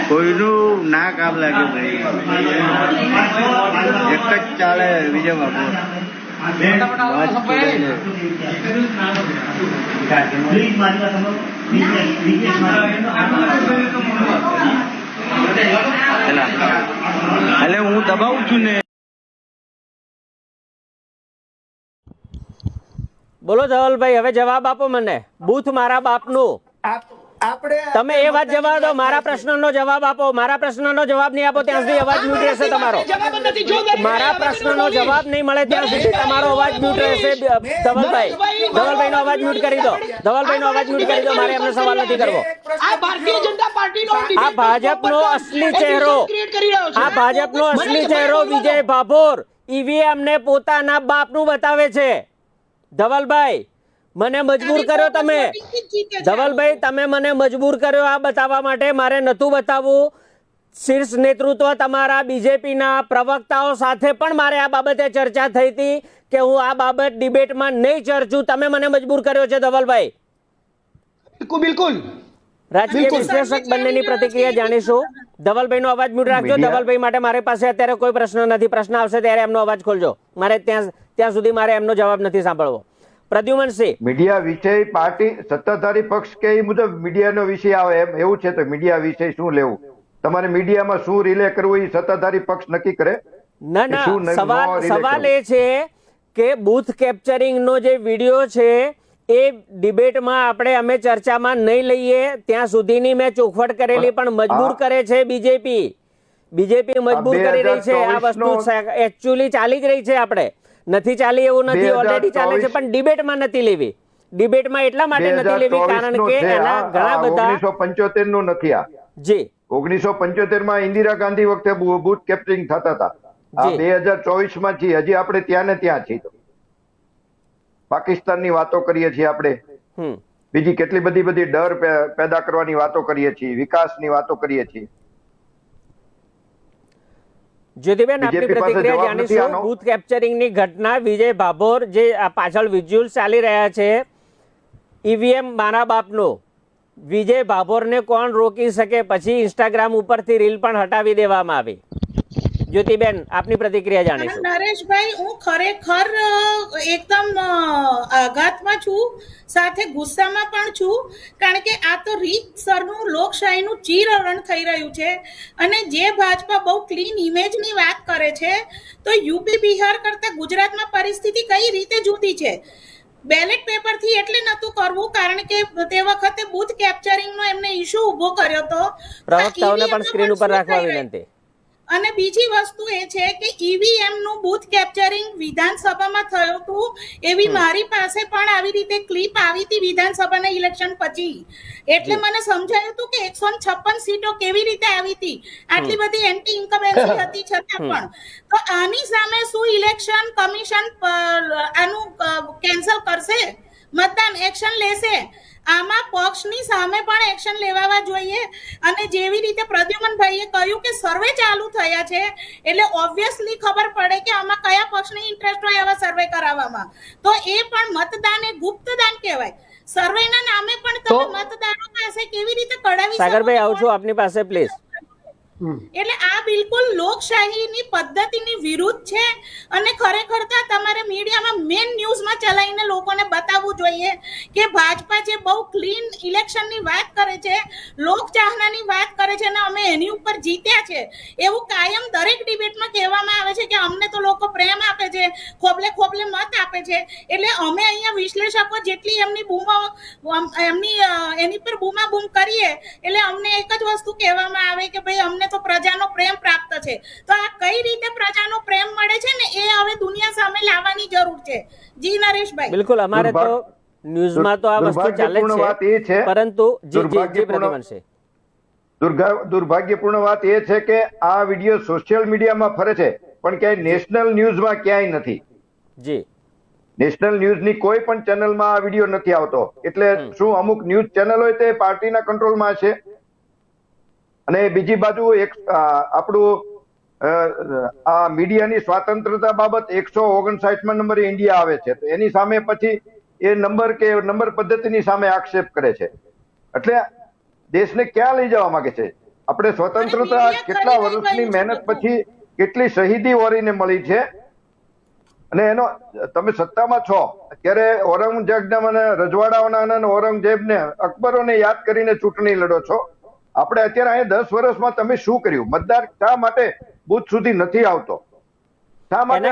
કોઈનું ના કામ લાગે ભાઈ, એક જ ચાલે. વિજય બાપુ એટલે હું દબાવું છું ને. બોલો ધવલભાઈ, હવે જવાબ આપો મને. બૂથ મારા બાપનું. આપણે તમે એ વાત જવા દો, મારા પ્રશ્નનો જવાબ આપો. મારા પ્રશ્નનો જવાબ નહીં આપો ત્યાં સુધી અવાજ મ્યુટ રહેશે તમારો. મારા પ્રશ્નનો જવાબ નહીં મળે ત્યાં સુધી તમારો અવાજ મ્યુટ રહેશે. ધવલભાઈ નો અવાજ મ્યુટ કરી દો. ધવલભાઈ નો અવાજ મ્યુટ કરી દો. મારે એમને સવાલ નથી કરવો. આ ભારતીય જનતા પાર્ટીનો આ ભાજપનો અસલી ચહેરો, આ ભાજપનો અસલી ચહેરો વિજય ભાભોર ઈવીએમ ને પોતાના બાપનું બતાવે છે. ધવલભાઈ મને મજબૂર કર્યો તમે. ધવલભાઈ તમે મને મજબૂર કર્યો આ બતાવવા માટે. મારે નતું બતાવવું. શીર્ષ નેતૃત્વ તમારા બીજેપીના પ્રવક્તાઓ સાથે પણ મારે આ બાબતે ચર્ચા થઈ હતી કે હું આ બાબત ડિબેટમાં નહીં ચર્ચું. તમે મને મજબૂર કર્યો છે ધવલભાઈ. બિલકુલ. રાજકીય વિશ્લેષક બંનેની પ્રતિક્રિયા જાણીશું. ધવલભાઈનો અવાજ મ્યુટ રાખજો. ધવલભાઈ માટે મારી પાસે અત્યારે કોઈ પ્રશ્ન નથી. પ્રશ્ન આવશે ત્યારે એમનો અવાજ ખોલજો. મારે ત્યાં સુધી મારે એમનો જવાબ નથી સાંભળવો. પ્રદ્યુમનસિંહ, મીડિયા વિષય પાર્ટી સત્તાધારી પક્ષ કે એ મુજબ મીડિયાનો વિષય આવે એમ એવું છે તો મીડિયા વિષય શું લેવું? તમારે મીડિયામાં શું રિલે કરવું એ સત્તાધારી પક્ષ નક્કી કરે. ના સવાલ એ છે કે બૂથ કેપ્ચરિંગ નો જે વિડીયો છે એ ડિબેટમાં અમે ચર્ચામાં નહીં લઈએ ત્યાં સુધીની મેં ચોખવટ કરેલી, પણ મજબૂર કરે છે બીજેપી મજબૂર કરી રહી છે. આ વસ્તુ એકચ્યુઅલી ચાલી જ રહી છે. આપણે નથી ચાલી એવું નથી, ઓલરેડી ચાલે છે, પણ ડિબેટમાં નથી લેવી. ડિબેટમાં એટલા માટે નથી લેવી કારણ કે એના ઘણા બધા 1975 નું નથી આ. જી 1975 માં ઇન્દિરા ગાંધી વખતે બૂથ કેપ્ચરિંગ થતા હતા. આ 2024 માં છીએ, હજી આપણે ત્યાં ને ત્યાં છીએ. પાકિસ્તાનની વાતો કરીએ છીએ આપણે, બીજી કેટલી બધી ડર પેદા કરવાની વાતો કરીએ છીએ, વિકાસની વાતો કરીએ છીએ. જ્યોતિબેન આપની પ્રતિક્રિયા જાણીશું. બૂથ કેપ્ચરિંગની ઘટના, વિજય ભાભોર જે પાછળ વિઝ્યુઅલ ચાલી રહ્યા છે, ઈવીએમ મારા બાપનું. વિજય ભાભોરને કોણ રોકી શકે? પછી ઇન્સ્ટાગ્રામ ઉપરથી રીલ પણ હટાવી દેવામાં આવી. જ્યોતિબેન આપની પ્રતિક્રિયા જાણીશું. નરેશભાઈ, હું ખરેખર એકદમ આઘાતમાં છું, સાથે ગુસ્સામાં પણ છું, કારણ કે આ તો રીતસરનું લોકશાહીનું ચીરહરણ થઈ રહ્યું છે. અને જે ભાજપા બહુ ક્લીન ઇમેજની વાત કરે છે, તો યુપી બિહાર કરતા ગુજરાતમાં પરિસ્થિતિ કઈ રીતે જુદી છે. બેલેટ પેપરથી એટલે નતું કરવું કારણ કે તે વખતે બૂથ કેપ્ચરિંગનો એમને ઇશ્યુ ઉભો કર્યો હતો. પ્રવક્તાઓને પણ સ્ક્રીન ઉપર રાખવા વિનંતી. અને બીજી વસ્તુ એ છે કે ઈવીએમ નું બૂથ કેપ્ચરિંગ વિધાનસભામાં થયું હતું, એવી મારી પાસે પણ આવી રીતે ક્લિપ આવી હતી વિધાનસભાના ઇલેક્શન પછી. એટલે મને સમજાયું હતું કે 156 સીટો કેવી રીતે આવી હતી, આટલી બધી એન્ટી ઇન્કમ્બન્સી હતી છતાં પણ. તો આની સામે શું ઇલેક્શન કમિશન આનું કેન્સલ કરશે, મતદાન એક્શન લેશે? આમાં પક્ષની સામે પણ એક્શન લેવા જોઈએ. અને જેવી રીતે પ્રદ્યુમનભાઈએ કહ્યું કે સર્વે ચાલુ થયા છે, એટલે ઓબ્વિયસલી ખબર પડે કે આમાં કયા પક્ષની ઇન્ટરેસ્ટ હોય આવા સર્વે કરાવવામાં. તો એ પણ મતદાન એ ગુપ્તદાન કહેવાય. સર્વેના નામે પણ તમે મતદારો પાસે કેવી રીતે કઢાવી શકો? સાગરભાઈ આવું છું આપની પાસે પ્લીઝ. એટલે આ બિલકુલ લોકશાહીની પદ્ધતિની વિરુદ્ધ છે. અને ખરેખર તમારે મીડિયામાં મેઇન ન્યૂઝમાં ચલાવીને લોકોને બતાવવું જોઈએ કે ભાજપા જે બહુ ક્લીન ઇલેક્શનની વાત કરે છે, લોકચાહનાની વાત કરે છે, અને અમે એની ઉપર જીત્યા છે એવું કાયમ દરેક ડિબેટમાં કહેવામાં આવે છે કે અમને તો લોકો પ્રેમ આપે છે, ખોબલે ખોબલે મત આપે છે. એટલે અમે અહીંયા વિશ્લેષકો જેટલી એમની બૂમો એની પર બૂમાબૂમ કરીએ એટલે અમને એક જ વસ્તુ કહેવામાં આવે કે ભાઈ અમને તો પ્રજાનો પ્રેમ પ્રાપ્ત છે. તો આ કઈ રીતે પ્રજાનો પ્રેમ મળે છે ને એ હવે દુનિયા સામે લાવવાની જરૂર છે. જી નરેશભાઈ. બિલકુલ, અમારે તો ન્યૂઝમાં તો આ વસ્તુ ચાલે છે, પરંતુ દુર્ભાગ્યપૂર્ણ વાત એ છે કે આ વિડીયો સોશિયલ મીડિયામાં ફરે છે પણ ક્યાંય નેશનલ ન્યૂઝમાં ક્યાંય નથી. જી, નેશનલ ન્યૂઝની કોઈ પણ ચેનલમાં આ વિડીયો નથી આવતો. એટલે શું અમુક ન્યૂઝ ચેનલ હોય તે પાર્ટીના કંટ્રોલમાં છે? અને બીજી બાજુ આપણું આ મીડિયાની સ્વતંત્રતા બાબત 159માં નંબરે ઇન્ડિયા આવે છે, તો એની સામે પછી એ નંબર પદ્ધતિની સામે આક્ષેપ કરે છે. એટલે દેશને ક્યાં લઈ જવા માંગે છે? આપણે સ્વતંત્રતા કેટલા વર્ષની મહેનત પછી કેટલી શહીદી વોરીને મળી છે, અને એનો તમે સત્તામાં છો ત્યારે ઔરંગઝેબને રજવાડાઓના અને ઔરંગઝેબને અકબરોને યાદ કરીને ચૂંટણી લડો છો. આપણે અત્યારે અહીંયા 10 વર્ષમાં તમે શું કર્યું? મતદાર શા માટે બુથ સુધી નથી આવતો? શા માટે?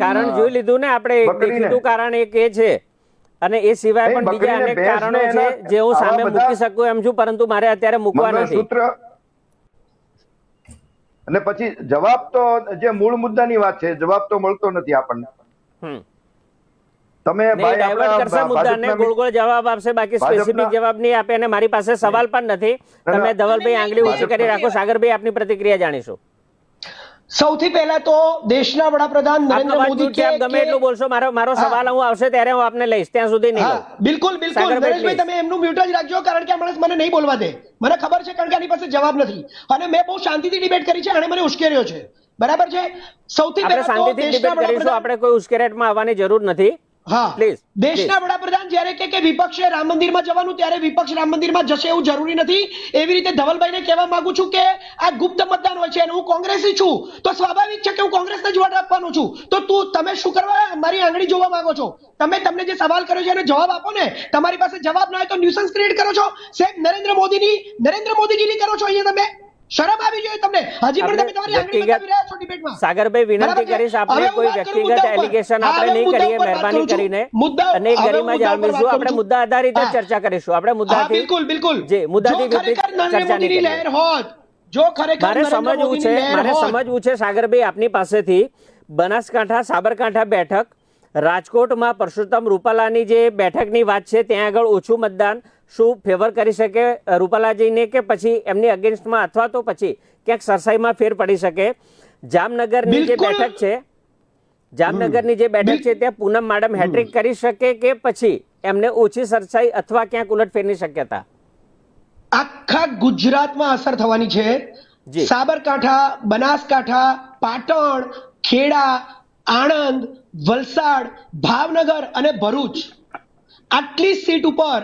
કારણ જોઈ લીધું ને આપણે, દેખીતું કારણ એક એ છે. અને એ સિવાય પણ બીજા અનેક કારણો છે જે હું સામે મૂકી શકું એમ છું, પરંતુ મારે અત્યારે મૂકવા નથી. અને પછી જવાબ તો જે મૂળ મુદ્દાની વાત છે, જવાબ તો મળતો નથી આપણને. તમે ડાયવર્ટ કરશે મુદ્દાને, ગોળ ગોળ જવાબ આપશે, બાકી સ્પેસિફિક જવાબ નહીં આપે. અને મારી પાસે સવાલ પણ નથી. તમે ધવલભાઈ આંગળી ઊંચી કરી રાખો. સાગરભાઈ આપની પ્રતિક્રિયા જાણીશું. સૌથી પહેલા તો દેશના વડાપ્રધાન નરેન્દ્ર મોદી ગમે એટલું બોલશો, મારો સવાલ હું આવશે ત્યારે હું આપને લઈશ, ત્યાં સુધી નહીં. બિલકુલ નરેશભાઈ, તમે એમનું મ્યુટ જ રાખજો, કારણ કે આ માણસ મને નહીં બોલવા દે. મને ખબર છે, કારણ કે આની પાસે જવાબ નથી. અને મેં બહુ શાંતિથી ડિબેટ કરી છે, અને મને ઉશ્કેર્યો છે. બરાબર છે? સૌથી પહેલા શાંતિથી ડિબેટ કરીશું, આપણે કોઈ ઉશ્કેરાટમાં આવવાની જરૂર નથી. હા, દેશના વડાપ્રધાન જ્યારે કે વિપક્ષે રામ મંદિરમાં જવાનું, ત્યારે વિપક્ષ રામ મંદિરમાં જશે એવું જરૂરી નથી. એવી રીતે ધવલભાઈને કહેવા માંગુ છું કે આ ગુપ્ત મતદાન હોય છે, અને હું કોંગ્રેસી છું તો સ્વાભાવિક છે કે હું કોંગ્રેસને જ વોટ આપવાનો છું. તો તમે શું કરવા મારી આંગળી જોવા માંગો છો? તમને જે સવાલ કર્યો છે એને જવાબ આપો ને. તમારી પાસે જવાબ ના હોય તો ન્યુસન્સ ક્રિએટ કરો છો. સાહેબ, નરેન્દ્ર મોદીગીરી કરો છો અહીંયા. તમે શરમ આવી જોઈએ તમને. હજી પણ તમે તમારી આંગળી બતાવી રહ્યા છો ડિબેટમાં. સાગરભાઈ, વિનંતી કરીશ, આપણે કોઈ વ્યક્તિગત એલિગેશન આપણે નહીં કરીએ, મહેરબાની કરીને. અને ગરિમા જાળવીશું. આપણે મુદ્દા આધારિત ચર્ચા કરીશું. આપણે મુદ્દાથી બિલકુલ જે મુદ્દાથી વિપરીત ચર્ચા નહીં કરીએ. મારે સમજવું છે સાગરભાઈ આપની પાસેથી, બનાસકાંઠા સાબરકાંઠા બેઠક, રાજકોટમાં પરસોત્તમ રૂપાલાની જે બેઠકની વાત છે, ત્યાં આગળ ઓછું મતદાન શું ફેવર કરી શકે રૂપાલાજીને, કે પછી એમની અગેન્સ્ટમાં, અથવા તો પછી ક્યાંક સરસાઈમાં ફેર પડી શકે? જામનગરની જે બેઠક છે, ત્યાં પૂનમ મેડમ હેટ્રિક કરી શકે કે પછી એમને ઓછી સરસાઈ અથવા ક્યાંક ઉલટફેરની શક્યતા? આખા ગુજરાતમાં અસર થવાની છે. સાબરકાંઠા, બનાસકાંઠા, પાટણ, ખેડા, આણંદ, વલસાડ, ભાવનગર અને ભરૂચ, આટલી સીટ ઉપર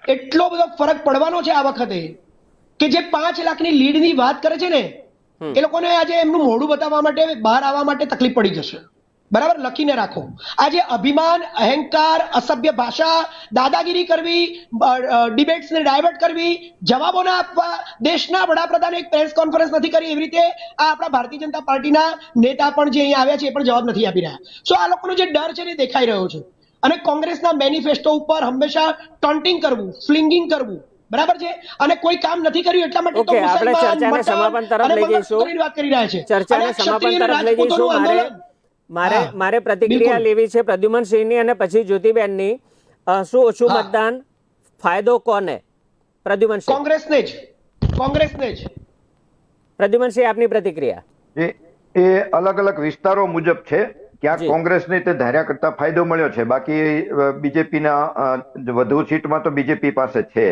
એટલો બધો ફરક પડવાનો છે આ વખતે કે જે 5 લાખની લીડની વાત કરે છે ને, એ લોકોને આજે એમનું મોઢું બતાવવા માટે, બહાર આવવા માટે તકલીફ પડી જશે. બરાબર? લખીને રાખો. આજે અભિમાન, અહંકાર, અસભ્ય ભાષા, દાદાગીરી કરવી, ડિબેટ્સને ડાયવર્ટ કરવી, જવાબો ના આપવા, દેશના વડાપ્રધાને એક પ્રેસ કોન્ફરન્સ નથી કરી, એવી રીતે આ આપણા ભારતીય જનતા પાર્ટીના નેતા પણ જે અહીંયા આવ્યા છે એ પણ જવાબ નથી આપી રહ્યા. સો આ લોકોનો જે ડર છે એ દેખાઈ રહ્યો છે. અને કોંગ્રેસના મેનિફેસ્ટો ઉપર હંમેશા ટોન્ટિંગ કરવું, ફ્લિંગિંગ કરવું, બરાબર છે, અને કોઈ કામ નથી કર્યું એટલા માટે તો ઓકે, આપણે મુસલમાન, ચર્ચાને મટન સમાપન તરફ અને લઈ જઈશું. મંગળસૂત્રની વાત કરી રહ્યા છે. ચર્ચાને અને આ સમાપન ક્ષત્રિય તરફ લઈ જઈશું. રાજપૂતોનું મારે આંદોલન. મારે હા, મારે પ્રતિક્રિયા બિલકુલ. લેવી છે પ્રદ્યુમનસિંહની અને પછી જ્યોતિબેનની. શું ઓછું હા. મતદાન, ફાયદો કોને? પ્રદ્યુમનસિંહ. કોંગ્રેસને જ પ્રદ્યુમનસિંહ, આપની પ્રતિક્રિયા. એ અલગ અલગ વિસ્તારો મુજબ છે. ક્યાંક જી. કોંગ્રેસને તે ધાર્યા કરતા ફાયદો મળ્યો છે, બાકી બીજેપીના વધુ સીટમાં તો બીજેપી પાસે છે.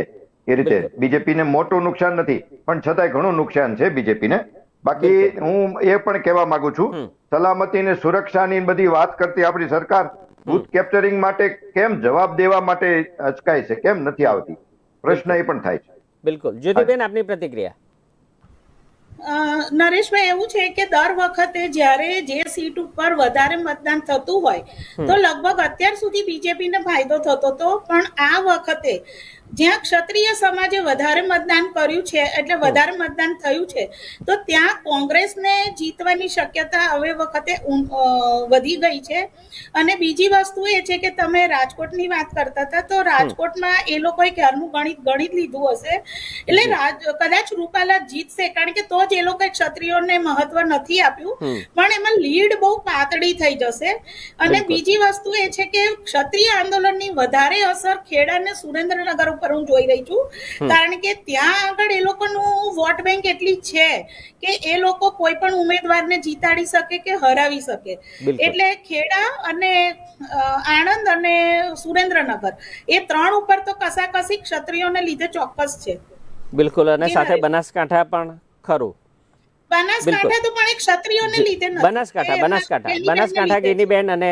એ રીતે બિલકુલ. બીજેપીને મોટું નુકસાન નથી, પણ છતાંય ઘણું નુકસાન છે બીજેપીને. બાકી બિલકુલ. હું એ પણ કહેવા માંગુ છું, સલામતી ને સુરક્ષાની બધી વાત કરતી આપણી સરકાર બુથ કેપ્ચરિંગ માટે કેમ જવાબ દેવા માટે અચકાય છે, કેમ નથી આવતી? પ્રશ્ન એ પણ થાય છે. બિલકુલ. જ્યોતિબેન, આપની પ્રતિક્રિયા. નરેશભાઈ, એવું છે કે દર વખતે જ્યારે જે સીટ ઉપર વધારે મતદાન થતું હોય તો લગભગ અત્યાર સુધી બીજેપીને ફાયદો થતો હતો, પણ આ વખતે જ્યાં ક્ષત્રિય સમાજે વધારે મતદાન કર્યું છે, એટલે વધારે મતદાન થયું છે, તો ત્યાં કોંગ્રેસને જીતવાની શક્યતા હવે વખતે વધી ગઈ છે. અને બીજી વસ્તુ એ છે કે તમે રાજકોટની વાત કરતા હતા, તો રાજકોટમાં એ લોકોએ ક્યારનું ગણિત લીધું હશે, એટલે કદાચ રૂપાલા જીતશે, કારણ કે તો જ એ લોકોએ ક્ષત્રિયોને મહત્વ નથી આપ્યું, પણ એમાં લીડ બહુ પાતળી થઈ જશે. અને બીજી વસ્તુ એ છે કે ક્ષત્રિય આંદોલનની વધારે અસર ખેડા અને સુરેન્દ્રનગર ઉપર હું જોઈ રહી છું, કારણ કે ત્યાં આગળ એ લોકોનું વોટ બેંક એટલી છે કે એ લોકો કોઈ પણ ઉમેદવારને જીતાડી શકે કે હરાવી શકે. એટલે ખેડા અને આણંદ અને સુરેન્દ્રનગર એ ત્રણ ઉપર તો કસાકસી ક્ષત્રિયોને લીધે ચોક્કસ છે. બિલકુલ. અને સાથે બનાસકાંઠા પણ ખરું. બનાસકાંઠા તો પણ એક ક્ષત્રિયોને લીધે નથી. બનાસકાંઠા ગેનીબેન અને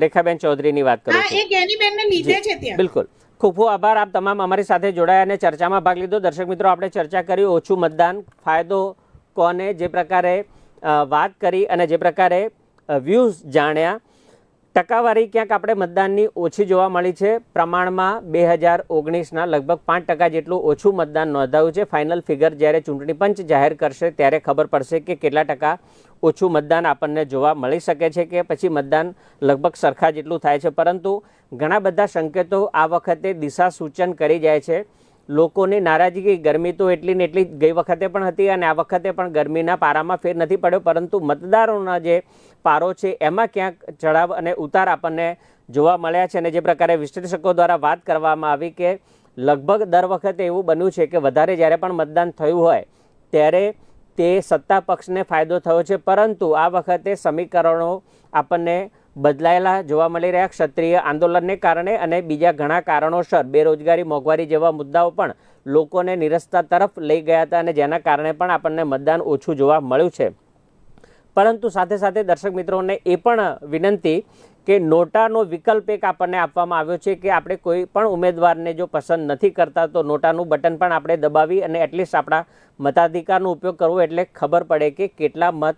રેખાબેન ચૌધરીની વાત કરું છું. એ ગેનીબેનને લીધે છે ત્યાં. બિલકુલ. ખૂબ ખૂબ આભાર, આપ તમામ અમારી સાથે જોડાયા અને ચર્ચામાં ભાગ લીધો. દર્શક મિત્રો, આપણે ચર્ચા કરી ઓછું મતદાન, ફાયદો કોને, જે પ્રકારે વાત કરી અને જે પ્રકારે વ્યૂઝ જાણ્યા. ટકાવારી ક્યાંક આપણે મતદાનની ઓછી જોવા મળી છે. પ્રમાણમાં 2019ના લગભગ 5% જેટલું ઓછું મતદાન નોંધાયું છે. ફાઇનલ ફિગર જ્યારે ચૂંટણી પંચ જાહેર કરશે ત્યારે ખબર પડશે કે કેટલા ટકા ઓછું મતદાન આપણને જોવા મળી શકે છે કે પછી મતદાન લગભગ સરખા જેટલું થાય છે. પરંતુ ઘણા બધા સંકેતો આ વખતે દિશા સૂચન કરી જાય છે. લોકોની નારાજગી, ગરમી તો એટલી ને એટલી ગઈ વખતે પણ હતી અને આ વખતે પણ ગરમીના પારામાં ફેર નથી પડ્યો, પરંતુ મતદારોના જે પારો છે એમાં ક્યાંક ચઢાવ અને ઉતાર આપણને જોવા મળ્યા છે. અને જે પ્રકારે વિશ્લેષકો દ્વારા વાત કરવામાં આવી કે લગભગ દર વખતે એવું બન્યું છે કે વધારે જ્યારે પણ મતદાન થયું હોય ત્યારે તે સત્તા પક્ષને ફાયદો થયો છે, પરંતુ આ વખતે સમીકરણો આપણને બદલાયેલા જોવા મળી રહ્યા. ક્ષત્રિય આંદોલનને કારણે અને બીજા ઘણા કારણોસર બેરોજગારી, મોંઘવારી જેવા મુદ્દાઓ પણ લોકોને નિરસ્તા તરફ લઈ ગયા હતા અને જેના કારણે પણ આપણને મતદાન ઓછું જોવા મળ્યું છે. પરંતુ સાથે સાથે દર્શક મિત્રોને એ પણ વિનંતી કે નોટાનો વિકલ્પ એક આપણને આપવામાં આવ્યો છે કે આપણે કોઈ પણ ઉમેદવારને જો પસંદ નથી કરતા તો નોટાનું બટન પણ આપણે દબાવી અને એટલીસ્ટ આપણા મતાધિકારનો ઉપયોગ કરવો, એટલે ખબર પડે કે કેટલા મત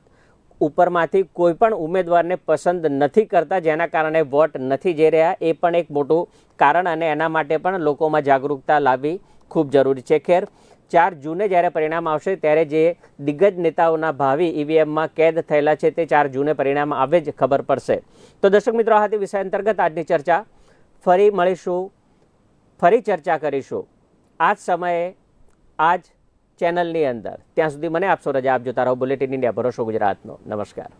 ઉપરમાંથી કોઈ પણ ઉમેદવારને પસંદ નથી કરતા, જેના કારણે વોટ નથી જઈ રહ્યા. એ પણ એક મોટું કારણ અને એના માટે પણ લોકોમાં જાગૃતતા લાવવી ખૂબ જરૂરી છે. ખેર, 4 જૂને જ્યારે પરિણામ આવશે ત્યારે જે દિગ્ગજ નેતાઓના ભાવિ ઈવીએમમાં કેદ થયેલા છે તે 4 જૂને પરિણામ આવે જ ખબર પડશે. તો દર્શક મિત્રો, આ હતી વિષય અંતર્ગત આજની ચર્ચા. ફરી મળીશું, ફરી ચર્ચા કરીશું આ જ સમયે, આ જ ચેનલની અંદર. ત્યાં સુધી મને આપશો રજા. આપ જોતા રહો બુલેટિન ઇન્ડિયા, ભરોસો ગુજરાતનો. નમસ્કાર.